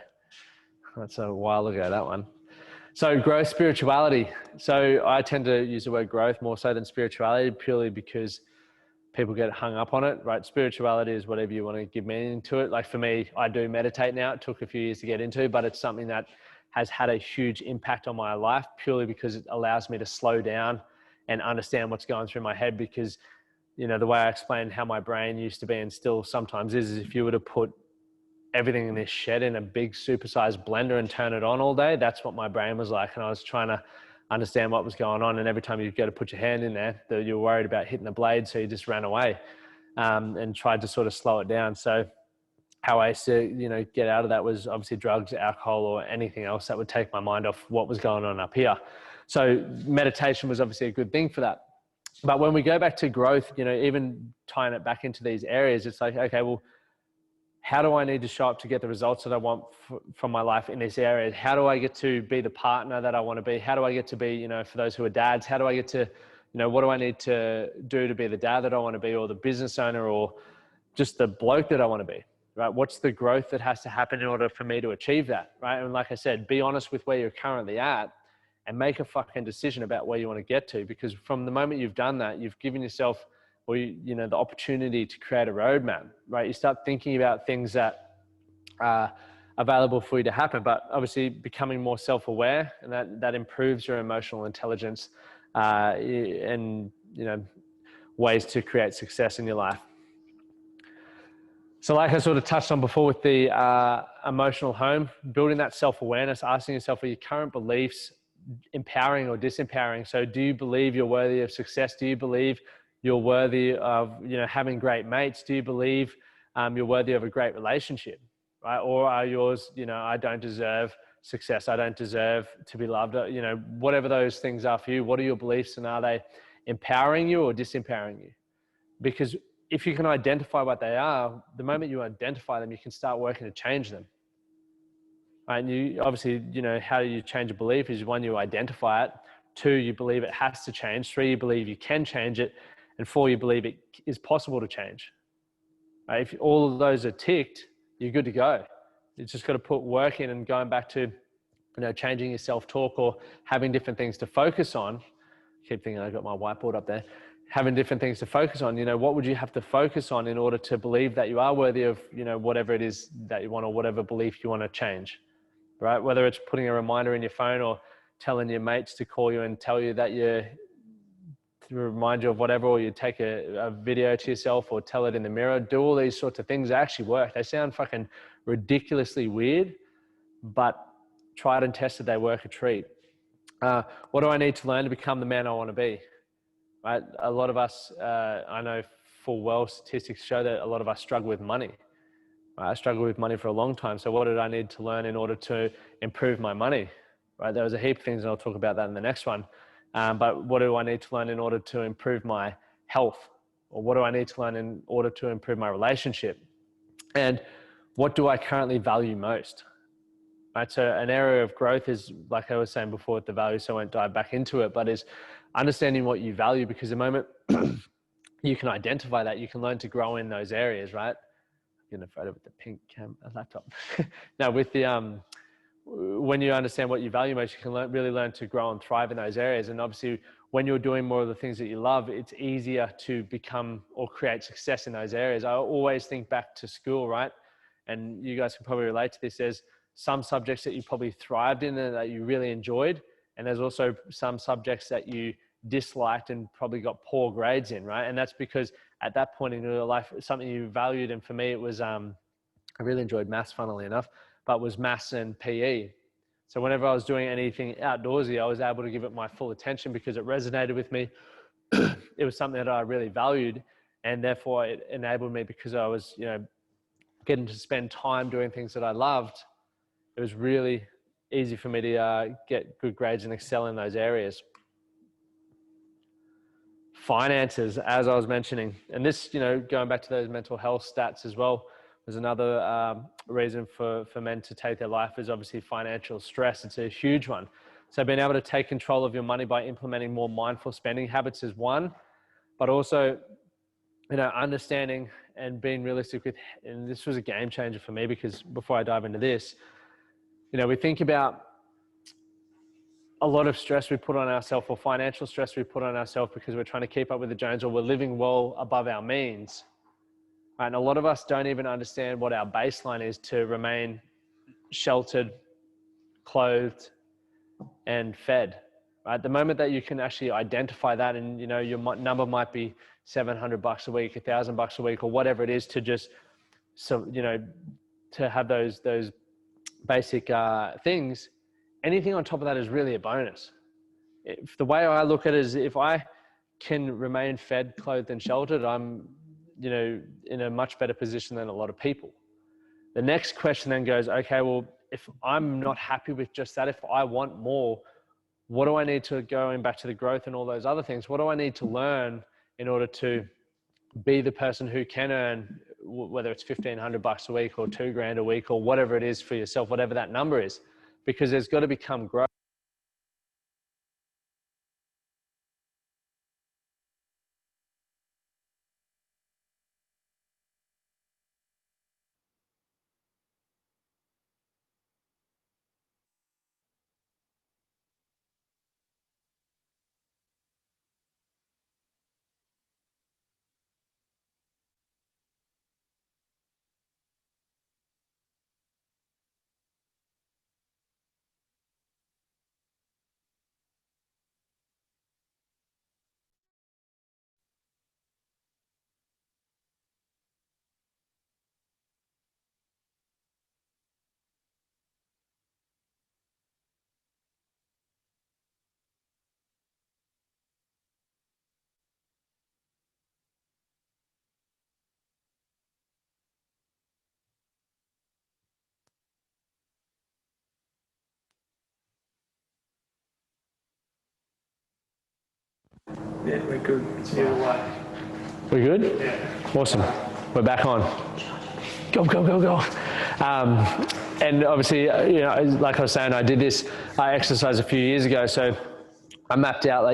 That's a while ago, that one. So growth, spirituality. So I tend to use the word growth more so than spirituality, purely because people get hung up on it, right? Spirituality is whatever you want to give meaning to it. Like for me, I do meditate now. It took a few years to get into, but it's something that has had a huge impact on my life, purely because it allows me to slow down and understand what's going through my head. Because, the way I explained how my brain used to be, and still sometimes is if you were to put everything in this shed in a big supersized blender and turn it on all day, that's what my brain was like. And I was trying to understand what was going on. And every time you go to put your hand in there, you were worried about hitting the blade. So you just ran away and tried to sort of slow it down. So how I used to, get out of that was obviously drugs, alcohol, or anything else that would take my mind off what was going on up here. So meditation was obviously a good thing for that. But when we go back to growth, even tying it back into these areas, it's like, okay, well, how do I need to show up to get the results that I want from my life in this area? How do I get to be the partner that I want to be? How do I get to be, for those who are dads, how do I get to, what do I need to do to be the dad that I want to be, or the business owner, or just the bloke that I want to be, right? What's the growth that has to happen in order for me to achieve that, right? And like I said, be honest with where you're currently at and make a fucking decision about where you want to get to. Because from the moment you've done that, you've given yourself, or the opportunity to create a roadmap, right? You start thinking about things that are available for you to happen, but obviously becoming more self-aware, and that improves your emotional intelligence and ways to create success in your life. So like I sort of touched on before with the emotional home, building that self-awareness, asking yourself, are your current beliefs empowering or disempowering? So do you believe you're worthy of success? Do you believe you're worthy of, having great mates? Do you believe you're worthy of a great relationship, right? Or are yours, I don't deserve success. I don't deserve to be loved. Whatever those things are for you, what are your beliefs, and are they empowering you or disempowering you? Because if you can identify what they are, the moment you identify them, you can start working to change them. Right? And you obviously, how you change a belief is, 1, you identify it. 2, you believe it has to change. 3, you believe you can change it. And 4, you believe it is possible to change. Right? If all of those are ticked, you're good to go. You just got to put work in, and going back to, changing your self-talk or having different things to focus on. I keep thinking I got my whiteboard up there. having different things to focus on. What would you have to focus on in order to believe that you are worthy of, whatever it is that you want or whatever belief you want to change, right? Whether it's putting a reminder in your phone or telling your mates to call you and tell you that to remind you of whatever, or you take a video to yourself or tell it in the mirror, do all these sorts of things that actually work. They sound fucking ridiculously weird, but tried and tested, they work a treat. What do I need to learn to become the man I want to be? Right? A lot of us, I know full well statistics show that a lot of us struggle with money. Right? I struggled with money for a long time. So what did I need to learn in order to improve my money? Right? There was a heap of things, and I'll talk about that in the next one. But what do I need to learn in order to improve my health? Or what do I need to learn in order to improve my relationship? And what do I currently value most? Right, so an area of growth is, like I was saying before with the value, so I won't dive back into it, but is understanding what you value, because the moment you can identify that, you can learn to grow in those areas, right? I'm getting a photo with the pink laptop. Now with the, when you understand what you value most, you can really learn to grow and thrive in those areas. And obviously when you're doing more of the things that you love, it's easier to become or create success in those areas. I always think back to school, right? And you guys can probably relate to this. There's some subjects that you probably thrived in and that you really enjoyed. And there's also some subjects that you disliked and probably got poor grades in, right? And that's because at that point in your life, something you valued. And for me, it was, I really enjoyed maths, funnily enough, but was maths and PE. So whenever I was doing anything outdoorsy, I was able to give it my full attention because it resonated with me. It was something that I really valued, and therefore it enabled me, because I was, getting to spend time doing things that I loved. It was really easy for me to get good grades and excel in those areas. Finances, as I was mentioning, and this, going back to those mental health stats as well, was another reason for men to take their life, is obviously financial stress. It's a huge one. So being able to take control of your money by implementing more mindful spending habits is one, but also, understanding and being realistic with, and this was a game changer for me, because before I dive into this, we think about a lot of stress we put on ourselves, or financial stress we put on ourselves, because we're trying to keep up with the Jones, or we're living well above our means. And a lot of us don't even understand what our baseline is to remain sheltered, clothed, and fed. Right? The moment that you can actually identify that, and your number might be $700 a week, $1,000 a week, or whatever it is, to just, to have those basic things. Anything on top of that is really a bonus. If the way I look at it is, if I can remain fed, clothed, and sheltered, I'm, in a much better position than a lot of people. The next question then goes, okay, well, if I'm not happy with just that, if I want more, what do I need to, going back to the growth and all those other things, what do I need to learn in order to be the person who can earn, whether it's $1,500 a week or $2,000 a week, or whatever it is for yourself, whatever that number is, because there's got to become growth. Yeah, we're good. We're good? Yeah. Awesome. We're back on. Go, go, go, go. And obviously, like I was saying, I did this exercise a few years ago. So I mapped out,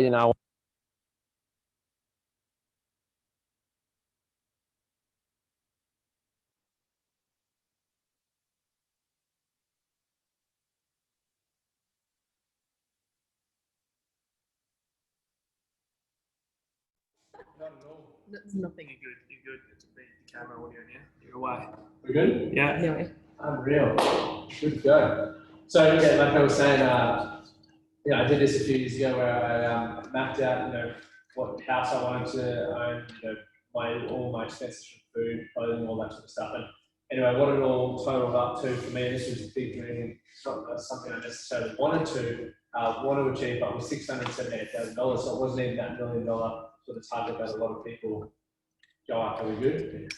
Not at all. That's nothing. You're good. It's a beat the camera audio now. You're away. We're good? Yeah. Anyway. Unreal. Good to go. So yeah, like I was saying, I did this a few years ago where I mapped out, what house I wanted to own, all my expenses from food, clothing, all that sort of stuff. And anyway, what it all totaled up to for me, and this was a big dream, it's not something I necessarily wanted to achieve, but was $678,000. So it wasn't even that $1 million sort of target that a lot of people go after. We good.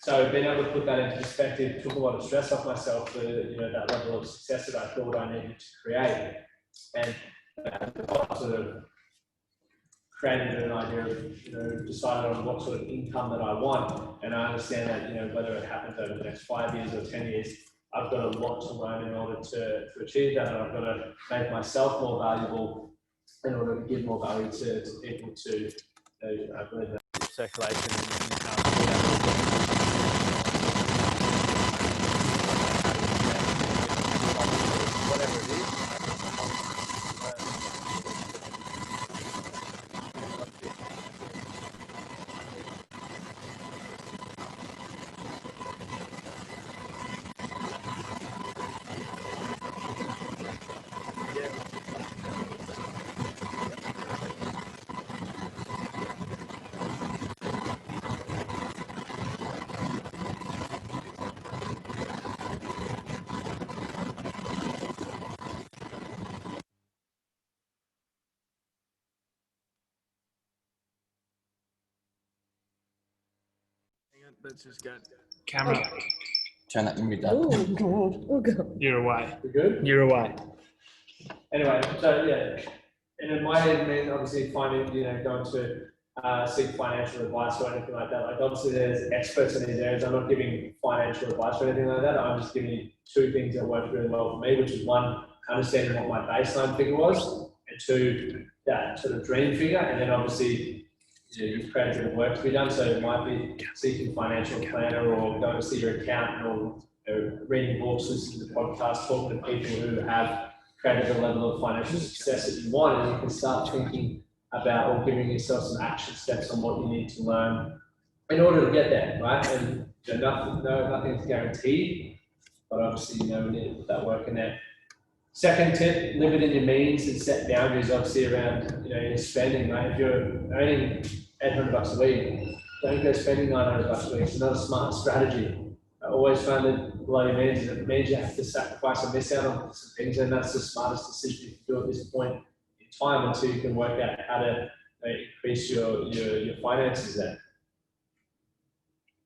So being able to put that into perspective took a lot of stress off myself for that level of success that I thought I needed to create, and sort of created an idea of decided on what sort of income that I want, and I understand that whether it happens over the next 5 years or 10 years, I've got a lot to learn in order to achieve that, and I've got to make myself more valuable in order to give more value to people to I believe that circulation and income. Whatever it is. Let's just go. Camera. Turn that mute up. Oh god. Oh god. You're away. We good? You're away. Anyway, so yeah, and in my head, I mean, obviously finding, going to seek financial advice or anything like that. Like obviously there's experts in these areas. I'm not giving financial advice or anything like that. I'm just giving you two things that worked really well for me, which is one, understanding what my baseline figure was, and two, that sort of dream figure. And then obviously, you've created a bit of work to be done. So it might be seeking a financial planner or going to see your accountant or reading books, listening to podcasts, talking to people who have created the level of financial success that you want, and you can start thinking about or giving yourself some action steps on what you need to learn in order to get there, right? And nothing's guaranteed, but obviously we need to put that work in there. Second tip, live within your means and set boundaries obviously around your spending, right? If you're earning $800 a week, don't go spending $900 a week. It's not a smart strategy. I always find that below your means, it means you have to sacrifice and miss out on some things, and that's the smartest decision you can do at this point in time until you can work out how to increase your finances there.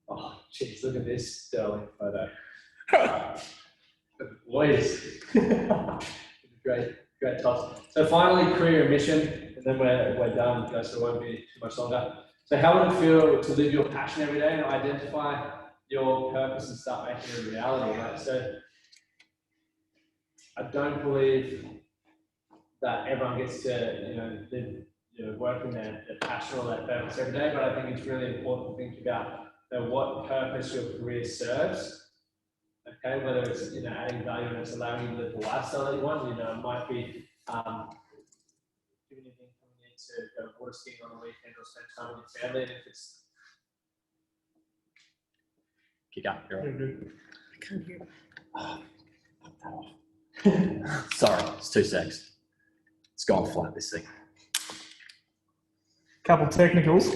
Oh, jeez, look at this sterling photo. Boys, great toss. So finally, career and mission, and then we're done, so it won't be too much longer. So how would it feel to live your passion every day and identify your purpose and start making it a reality, right? So I don't believe that everyone gets to live, work in their passion or their purpose every day, but I think it's really important to think about what purpose your career serves. Okay, whether it's adding value and it's allowing you to live the lifestyle that you want, it might be giving you the income you need to go water skiing on the weekend or spend time with your family. And if it's Kick up. You're right. I can't hear. Sorry, it's 2 secs. It's gone flat, this thing. Couple technicals.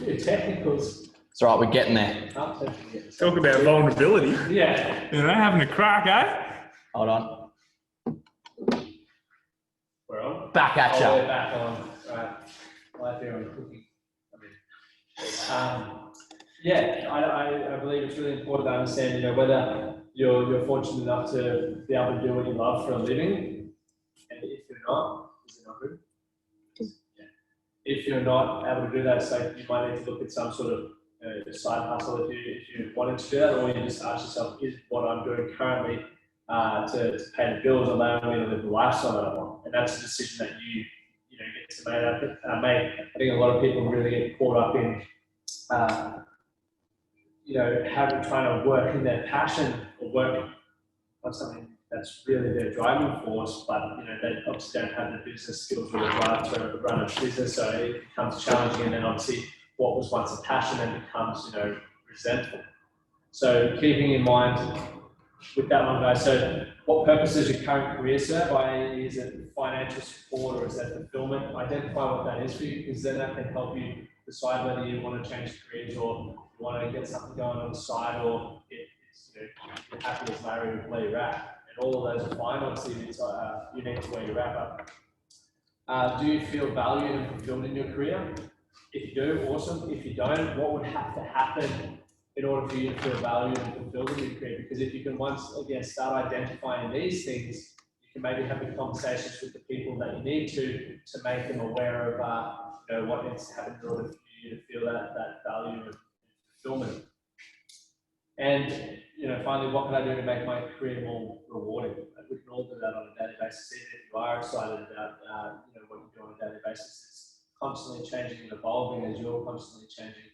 your technicals. It's all right, we're getting there. Talk about vulnerability. Yeah. Having a crack, eh? Hold on. We're on. Back at Oh, ya. we're back on. Right. Live here on cooking. Yeah, I believe it's really important to understand, whether you're fortunate enough to be able to do what you love for a living, and if you're not, is it not good? Yeah. If you're not able to do that, so you might need to look at some sort of side hustle if you wanted to do that, or you just ask yourself, is what I'm doing currently to pay the bills allowing me to live the lifestyle that I want? And that's a decision that you get to make. I think a lot of people really get caught up in trying to work in their passion or work on something that's really their driving force, but they obviously don't have the business skills or the drive to run a business, so it becomes challenging. And then obviously what was once a passion then becomes resentful. So keeping in mind with that one, guys, so what purpose does your current career serve? Is it financial support or is that fulfillment? Identify what that is for you, because then that can help you decide whether you want to change careers or you want to get something going on the side, or it's you're happy as Larry with where you're at. And all of those are fine. Obviously, it's unique to where you're at. But do you feel valued and fulfilled in your career? If you do, awesome. If you don't, what would have to happen in order for you to feel valued and fulfilled in your career? Because if you can once again start identifying these things, you can maybe have the conversations with the people that you need to make them aware of what needs to happen in order for you to feel that value and fulfillment. And finally, what can I do to make my career more rewarding? We can all do that on a daily basis. Even if you are excited about what you do on a daily basis, it's constantly changing and evolving as you're constantly changing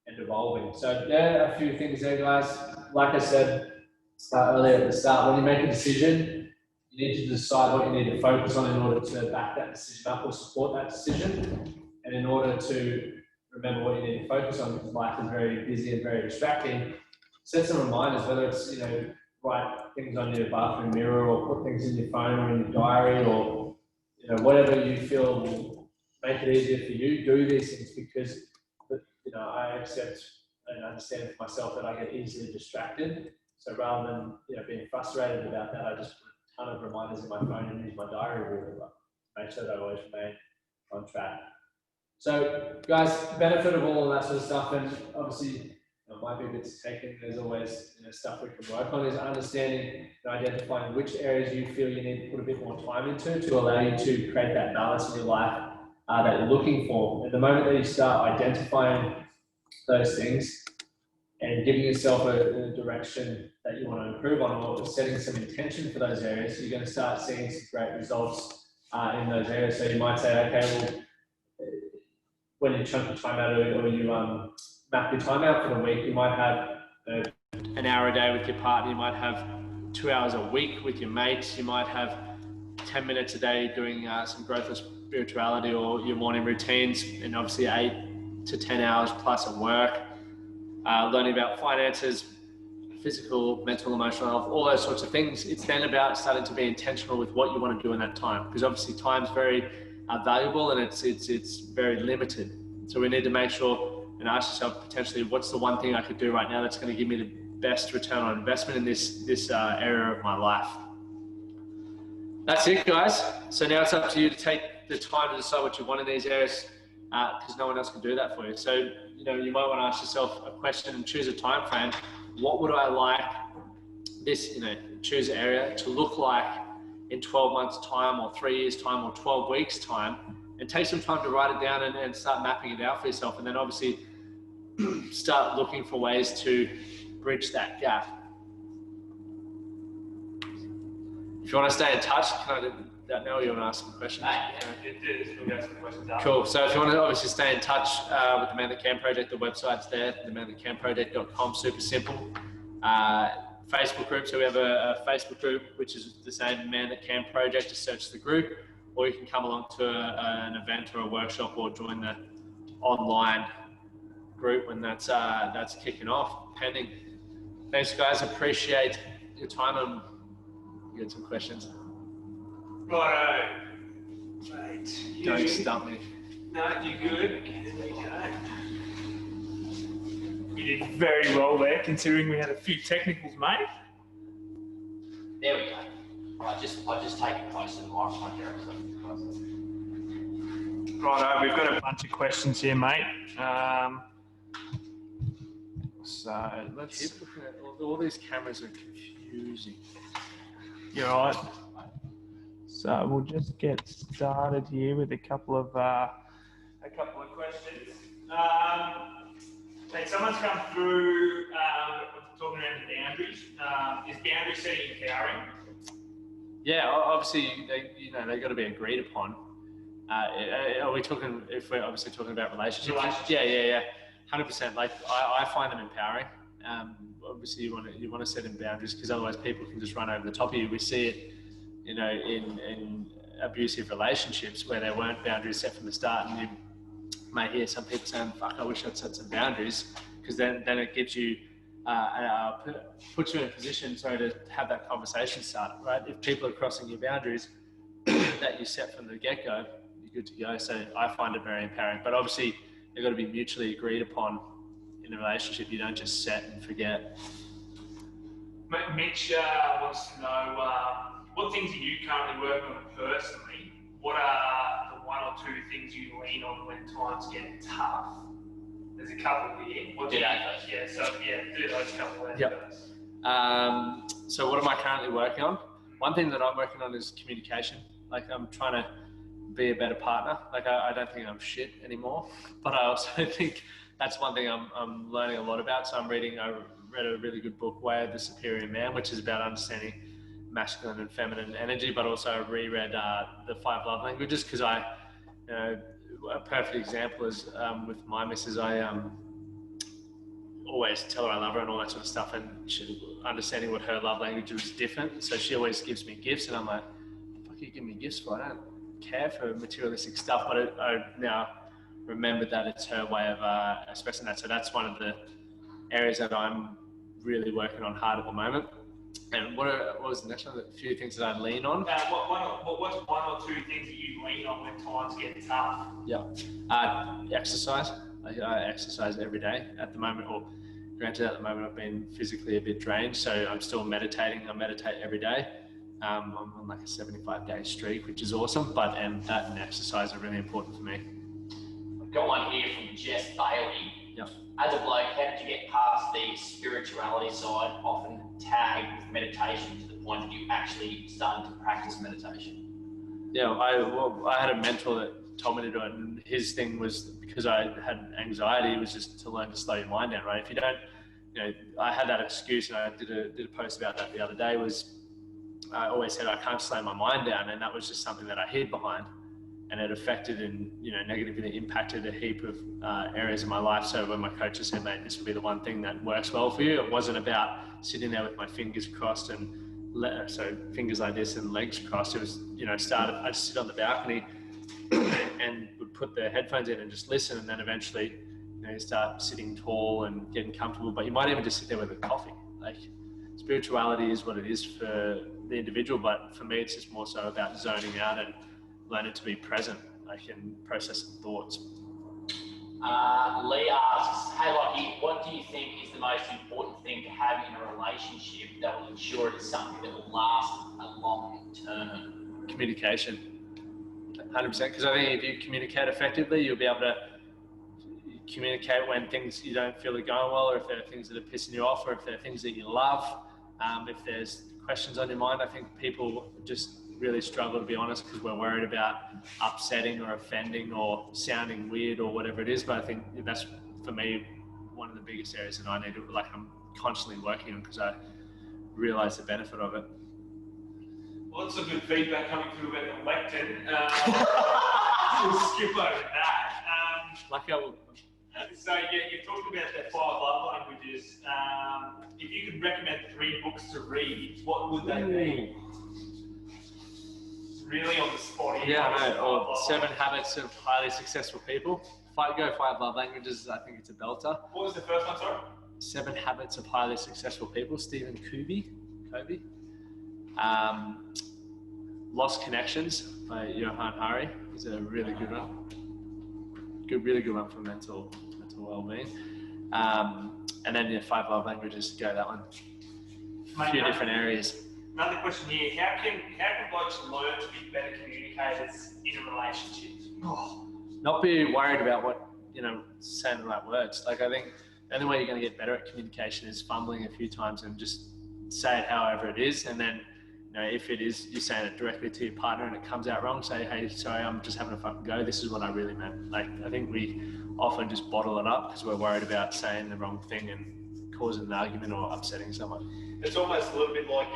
and evolving. So there are a few things there, guys. Like I said earlier at the start, when you make a decision, you need to decide what you need to focus on in order to back that decision up or support that decision. And in order to remember what you need to focus on, because life is very busy and very distracting, set some reminders, whether it's write things on your bathroom mirror or put things in your phone or in your diary, or whatever you feel will make it easier for you. Do these things, because I accept and understand for myself that I get easily distracted. So rather than being frustrated about that, I just put a ton of reminders in my phone and use my diary really well to make sure that I always remain on track. So guys, benefit of all of that sort of stuff, and obviously it might be a bit taken. There's always stuff we can work on, is understanding and identifying which areas you feel you need to put a bit more time into to allow you to create that balance in your life that you're looking for. And the moment that you start identifying those things and giving yourself a direction that you want to improve on, or setting some intention for those areas, you're going to start seeing some great results in those areas. So you might say, okay, well, when you chunk your time out or you map your time out for the week, you might have an hour a day with your partner, you might have 2 hours a week with your mates, you might have 10 minutes a day doing some growth of spirituality or your morning routines, and obviously 8 to 10 hours plus at work, learning about finances, physical, mental, emotional health, all those sorts of things. It's then about starting to be intentional with what you want to do in that time, because obviously time's very valuable and it's very limited. So we need to make sure and ask yourself potentially, what's the one thing I could do right now that's going to give me the best return on investment in this area of my life. That's it, guys. So now it's up to you to take the time to decide what you want in these areas, because no one else can do that for you. So you might want to ask yourself a question and choose a time frame. What would I like this choose area to look like in 12 months time, or 3 years time, or 12 weeks time, and take some time to write it down and start mapping it out for yourself. And then obviously start looking for ways to bridge that gap. If you want to stay in touch, can I do that now, or you want to ask some questions? Cool. So if you want to obviously stay in touch with the Man That Can Project, the website's there, themanthatcanproject.com, super simple. Facebook group, so we have a Facebook group which is the same, Man That Can Project. Just search the group, or you can come along to an event or a workshop, or join the online group when that's kicking off, pending. Thanks, guys. Appreciate your time, and you get some questions. Righto. Right. Don't stump me. No, you're good. There you go. You did very well there, considering we had a few technicals, mate. There we go. I just take it close to the microphone here. Righto, we've got a bunch of questions here, mate. So let's. All these cameras are confusing. You're right. So we'll just get started here with a couple of questions. Hey, someone's come through talking around the boundaries. Is boundary setting empowering? Yeah, obviously they got to be agreed upon. Are we talking, if we're obviously talking about relationships? Yeah, 100%. Like I find them empowering. obviously you want to set in boundaries because otherwise people can just run over the top of you. We see it, you know, in abusive relationships where there weren't boundaries set from the start, and you may hear some people saying, "Fuck, I wish I'd set some boundaries," because then it gives you puts you in a position to have that conversation start, right? If people are crossing your boundaries that you set from the get-go, you're good to go. So I find it very empowering, but obviously they've got to be mutually agreed upon in a relationship. You don't just set and forget. Mitch wants to know what things are you currently working on personally? What are the one or two things you lean on when times get tough? There's a couple here. What do you do those couple of those. So what am I currently working on? One thing that I'm working on is communication. Like I'm trying to be a better partner. Like I don't think I'm shit anymore, but I also think that's one thing I'm learning a lot about. So I read a really good book, Way of the Superior Man, which is about understanding masculine and feminine energy, but also I reread the 5 love languages because a perfect example is with my missus, I always tell her I love her and all that sort of stuff, and understanding what her love language was different. So she always gives me gifts, and I'm like, "Fuck, you give me gifts for? I don't care for materialistic stuff." But I now remembered that it's her way of expressing that. So that's one of the areas that I'm really working on hard at the moment. And what was the next one? A few things that I lean on. What's one or two things that you lean on when times get tough? Exercise. I exercise every day at the moment, or granted at the moment I've been physically a bit drained, so I'm still meditating. I meditate every day. I'm on like a 75-day streak, which is awesome, and that and exercise are really important for me. I've got one here from Jess Bailey. Yep. As a bloke, how did you get past the spirituality side, often tagged with meditation, to the point that you actually started to practice meditation? Yeah, I had a mentor that told me to do it, and his thing was, because I had anxiety, it was just to learn to slow your mind down, right? If you don't, I had that excuse, and I did a post about that the other day, was I always said I can't slow my mind down, and that was just something that I hid behind, and it affected and negatively impacted a heap of areas of my life. So when my coaches said, "Mate, this will be the one thing that works well for you," it wasn't about sitting there with my fingers crossed and so fingers like this and legs crossed. It was, I'd sit on the balcony and would put the headphones in and just listen, and then eventually, you start sitting tall and getting comfortable. But you might even just sit there with a coffee. Like, spirituality is what it is for the individual, but for me, it's just more so about zoning out and learning to be present, and processing thoughts. Lee asks, "Hey Lachie, what do you think is the most important thing to have in a relationship that will ensure it is something that will last a long term?" Communication, 100%. Because I think if you communicate effectively, you'll be able to communicate when things you don't feel are going well, or if there are things that are pissing you off, or if there are things that you love. If there's questions on your mind, I think people just really struggle to be honest because we're worried about upsetting or offending or sounding weird or whatever it is. But I think that's, for me, one of the biggest areas that I need to, I'm constantly working on, because I realise the benefit of it. Lots of good feedback coming through about the lectin. We'll skip over that. So you've talked about the 5 love languages. If you could recommend 3 books to read, what would they be? Really on the spot here. Yeah, or 7 Habits of Highly Successful People. Go 5 Love Languages, I think it's a belter. What was the first one, sorry? 7 Habits of Highly Successful People, Stephen Covey. Lost Connections by Johann Hari is a really good one. Really good one for mental well-being. And then 5 Love Languages, go that one. A few different areas. Another question here: How can blokes learn to be better communicators in a relationship? Not be worried about what saying the right words. I think the only way you're going to get better at communication is fumbling a few times and just say it however it is, and then if it is you're saying it directly to your partner and it comes out wrong, say, "Hey, sorry, I'm just having a fucking go. This is what I really meant." I think we often just bottle it up because we're worried about saying the wrong thing and causing an argument or upsetting someone. It's almost a little bit like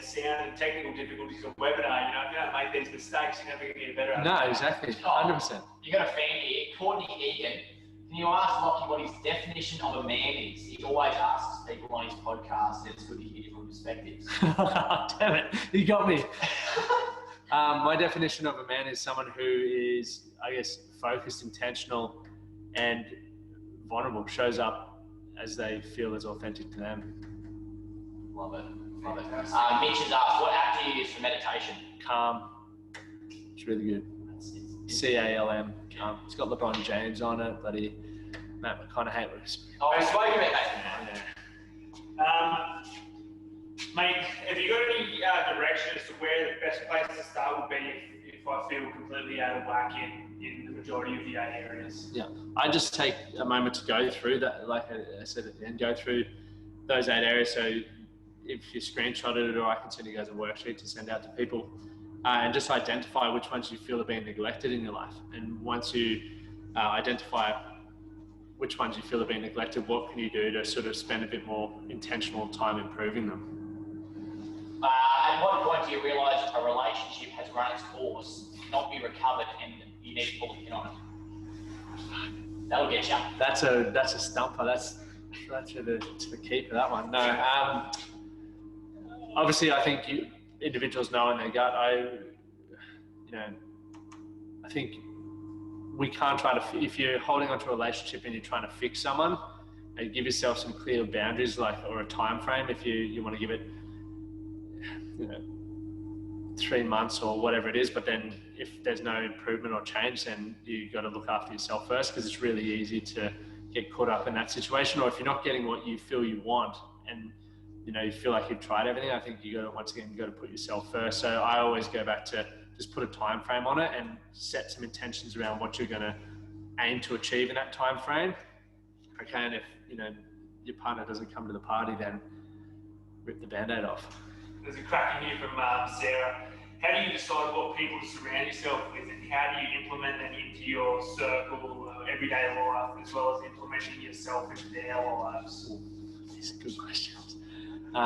sound and technical difficulties on webinar. If you don't make these mistakes, you're never going to get better at it. No, exactly, 100%. You got a fan here, Courtney Egan. Can you ask Lachie what his definition of a man is? He always asks people on his podcast, and it's good to hear different perspectives. Damn it, you got me. My definition of a man is someone who is, I guess, focused, intentional, and vulnerable, shows up as they feel is authentic to them. Love it. Love it. Mitch has asked, what app do you use for meditation? Calm. It's really good. CALM. Calm. It's got LeBron James on it, bloody Matt McConaughey. Oh, we spoke about that. Mate, have you got any direction as to where the best place to start would be if I feel completely out of whack in the majority of the 8 areas? Yeah, I just take a moment to go through that, like I said at the end, go through those 8 areas. So if you screenshotted it, or I can send you guys a worksheet to send out to people, and just identify which ones you feel are being neglected in your life. And once you identify which ones you feel are being neglected, what can you do to sort of spend a bit more intentional time improving them? At what point do you realise a relationship has run its course, not be recovered, and you need to pull the pin on it? That'll get you. That's a stumper. That's to the keeper, that one. No, obviously I think individuals know in their gut. I think we can't try to, if you're holding onto a relationship and you're trying to fix someone, give yourself some clear boundaries, or a time frame. If you want to give it 3 months or whatever it is, but then if there's no improvement or change, then you got to look after yourself first, because it's really easy to get caught up in that situation. Or if you're not getting what you feel you want, and you feel like you've tried everything, I think you got to put yourself first. So I always go back to just put a time frame on it and set some intentions around what you're going to aim to achieve in that time frame. Okay, and if your partner doesn't come to the party, then rip the band-aid off. There's a crack in here from Sarah. How do you decide what people to surround yourself with, and how do you implement them into your circle, everyday life, as well as implementing yourself into their lives? These are good questions. I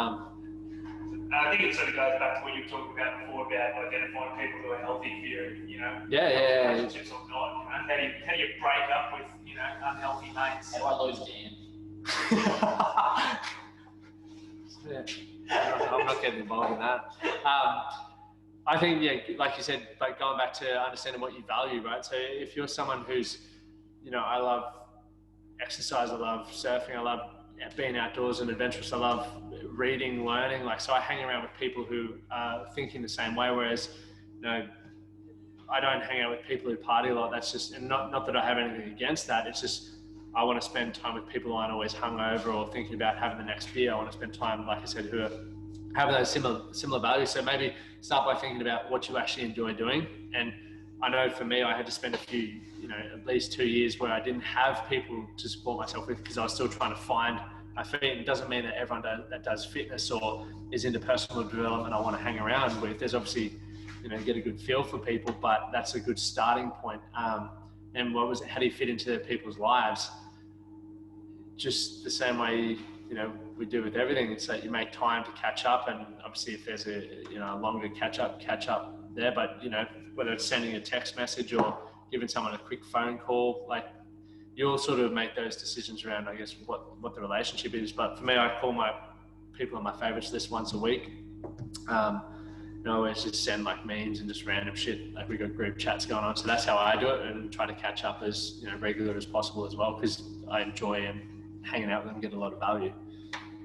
think it sort of goes back to what you were talking about before about identifying people who are healthy for you, Yeah. relationships or not. How do you break up with unhealthy mates? How do I lose Dan? Yeah, I'm not getting involved in that. I think, like you said, like going back to understanding what you value, right? So if you're someone who's, I love exercise, I love surfing, I love being outdoors and adventurous, I love reading, learning. So I hang around with people who are thinking the same way, whereas, I don't hang out with people who party a lot. That's just, and not that I have anything against that. It's just, I want to spend time with people who aren't always hungover or thinking about having the next beer. I want to spend time, like I said, who are having those similar values. So maybe start by thinking about what you actually enjoy doing. And I know for me, I had to spend at least 2 years where I didn't have people to support myself with, because I was still trying to find my feet. And it doesn't mean that everyone that does fitness or is into personal development I want to hang around with. There's obviously, get a good feel for people, but that's a good starting point. And how do you fit into people's lives? Just the same way, we do with everything. It's that you make time to catch up, and obviously if there's a longer catch up there, but whether it's sending a text message or giving someone a quick phone call, you'll sort of make those decisions around, I guess, what the relationship is. But for me, I call my people on my favorites list once a week. I always just send memes and just random shit. We got group chats going on. So that's how I do it, and try to catch up as regular as possible as well, because I enjoy hanging out with them, get a lot of value.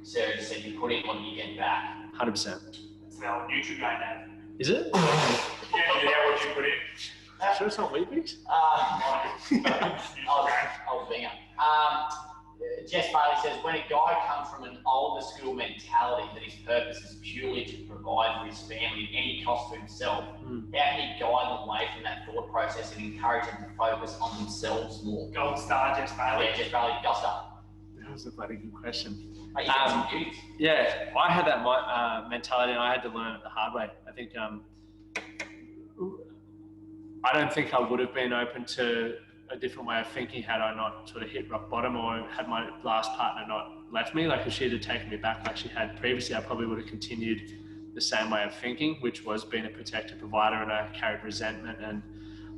Sarah just said you put in what you get back. 100%. It's now Nutrigrain now. Is it? Yeah, what you put in. Sure it's not Weet-Bix? I'll bring it. Jess Bailey says, when a guy comes from an older school mentality that his purpose is purely to provide for his family at any cost to himself, how can he guide them away from that thought process and encourage them to focus on themselves more? Gold star, Jess Bailey. Yeah, Jess Bailey, go start. That was a bloody good question. Mate, you got some dudes. Yeah, I had that mentality, and I had to learn it the hard way. I think I don't think I would have been open to a different way of thinking had I not sort of hit rock bottom, or had my last partner not left me. If she had taken me back like she had previously, I probably would have continued the same way of thinking, which was being a protector, provider, and I carried resentment and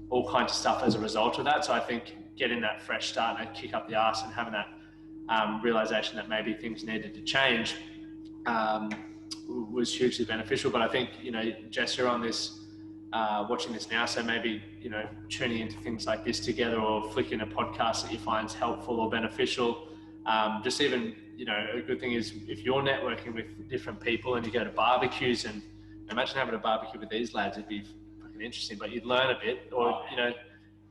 all kinds of stuff as a result of that. So I think getting that fresh start and a kick up the arse and having that realization that maybe things needed to change was hugely beneficial. But I think, you know, Jess, you're on this, watching this now, so maybe, you know, tuning into things like this together or flicking a podcast that you find helpful or beneficial. Just even, you know, a good thing is if you're networking with different people and you go to barbecues, and imagine having a barbecue with these lads, it'd be fucking interesting, but you'd learn a bit. Or, you know,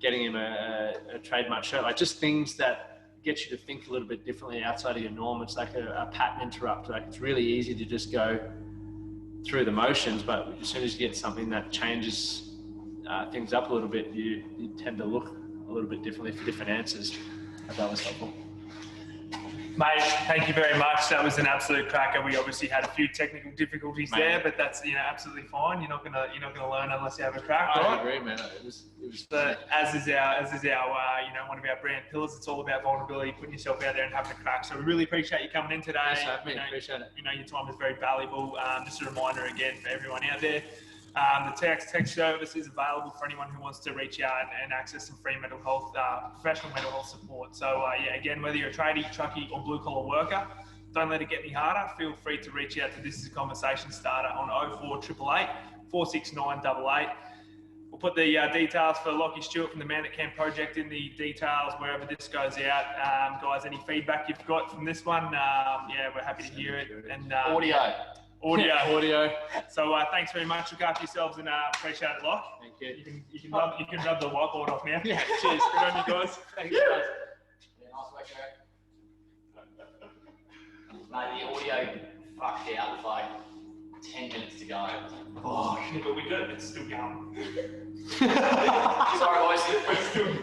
getting him a trademark shirt, like just things that get you to think a little bit differently outside of your norm. It's like a pattern interrupter. Like it's really easy to just go through the motions, but as soon as you get something that changes things up a little bit, you tend to look a little bit differently for different answers. If that was helpful. Mate, thank you very much. That was an absolute cracker. We obviously had a few technical difficulties there, but that's, you know, absolutely fine. You're not gonna learn unless you have a crack, right? I agree, man. It was. But as is our you know, one of our brand pillars. It's all about vulnerability, putting yourself out there and having a crack. So we really appreciate you coming in today. Thanks for having me. Appreciate it. You know, your time is very valuable. Just a reminder again for everyone out there. The text service is available for anyone who wants to reach out and access some free mental health, professional mental health support. So yeah, again, whether you're a tradie, truckie or blue collar worker, don't let it get any harder. Feel free to reach out to This Is a Conversation Starter on 0488 469 88. We'll put the details for Lachie Stuart from the Man That Can project in the details wherever this goes out. Guys, any feedback you've got from this one, yeah, we're happy to hear it. And audio. So thanks very much. Look after yourselves and appreciate it, Lach. Thank you. You can rub the whiteboard off now. Yeah, cheers. Good on you guys. Thanks, guys. Yeah, nice work, Eric. Mate, the audio fucked out with like 10 minutes to go. Oh, but we good. It's still going. Sorry, boys. It's still going.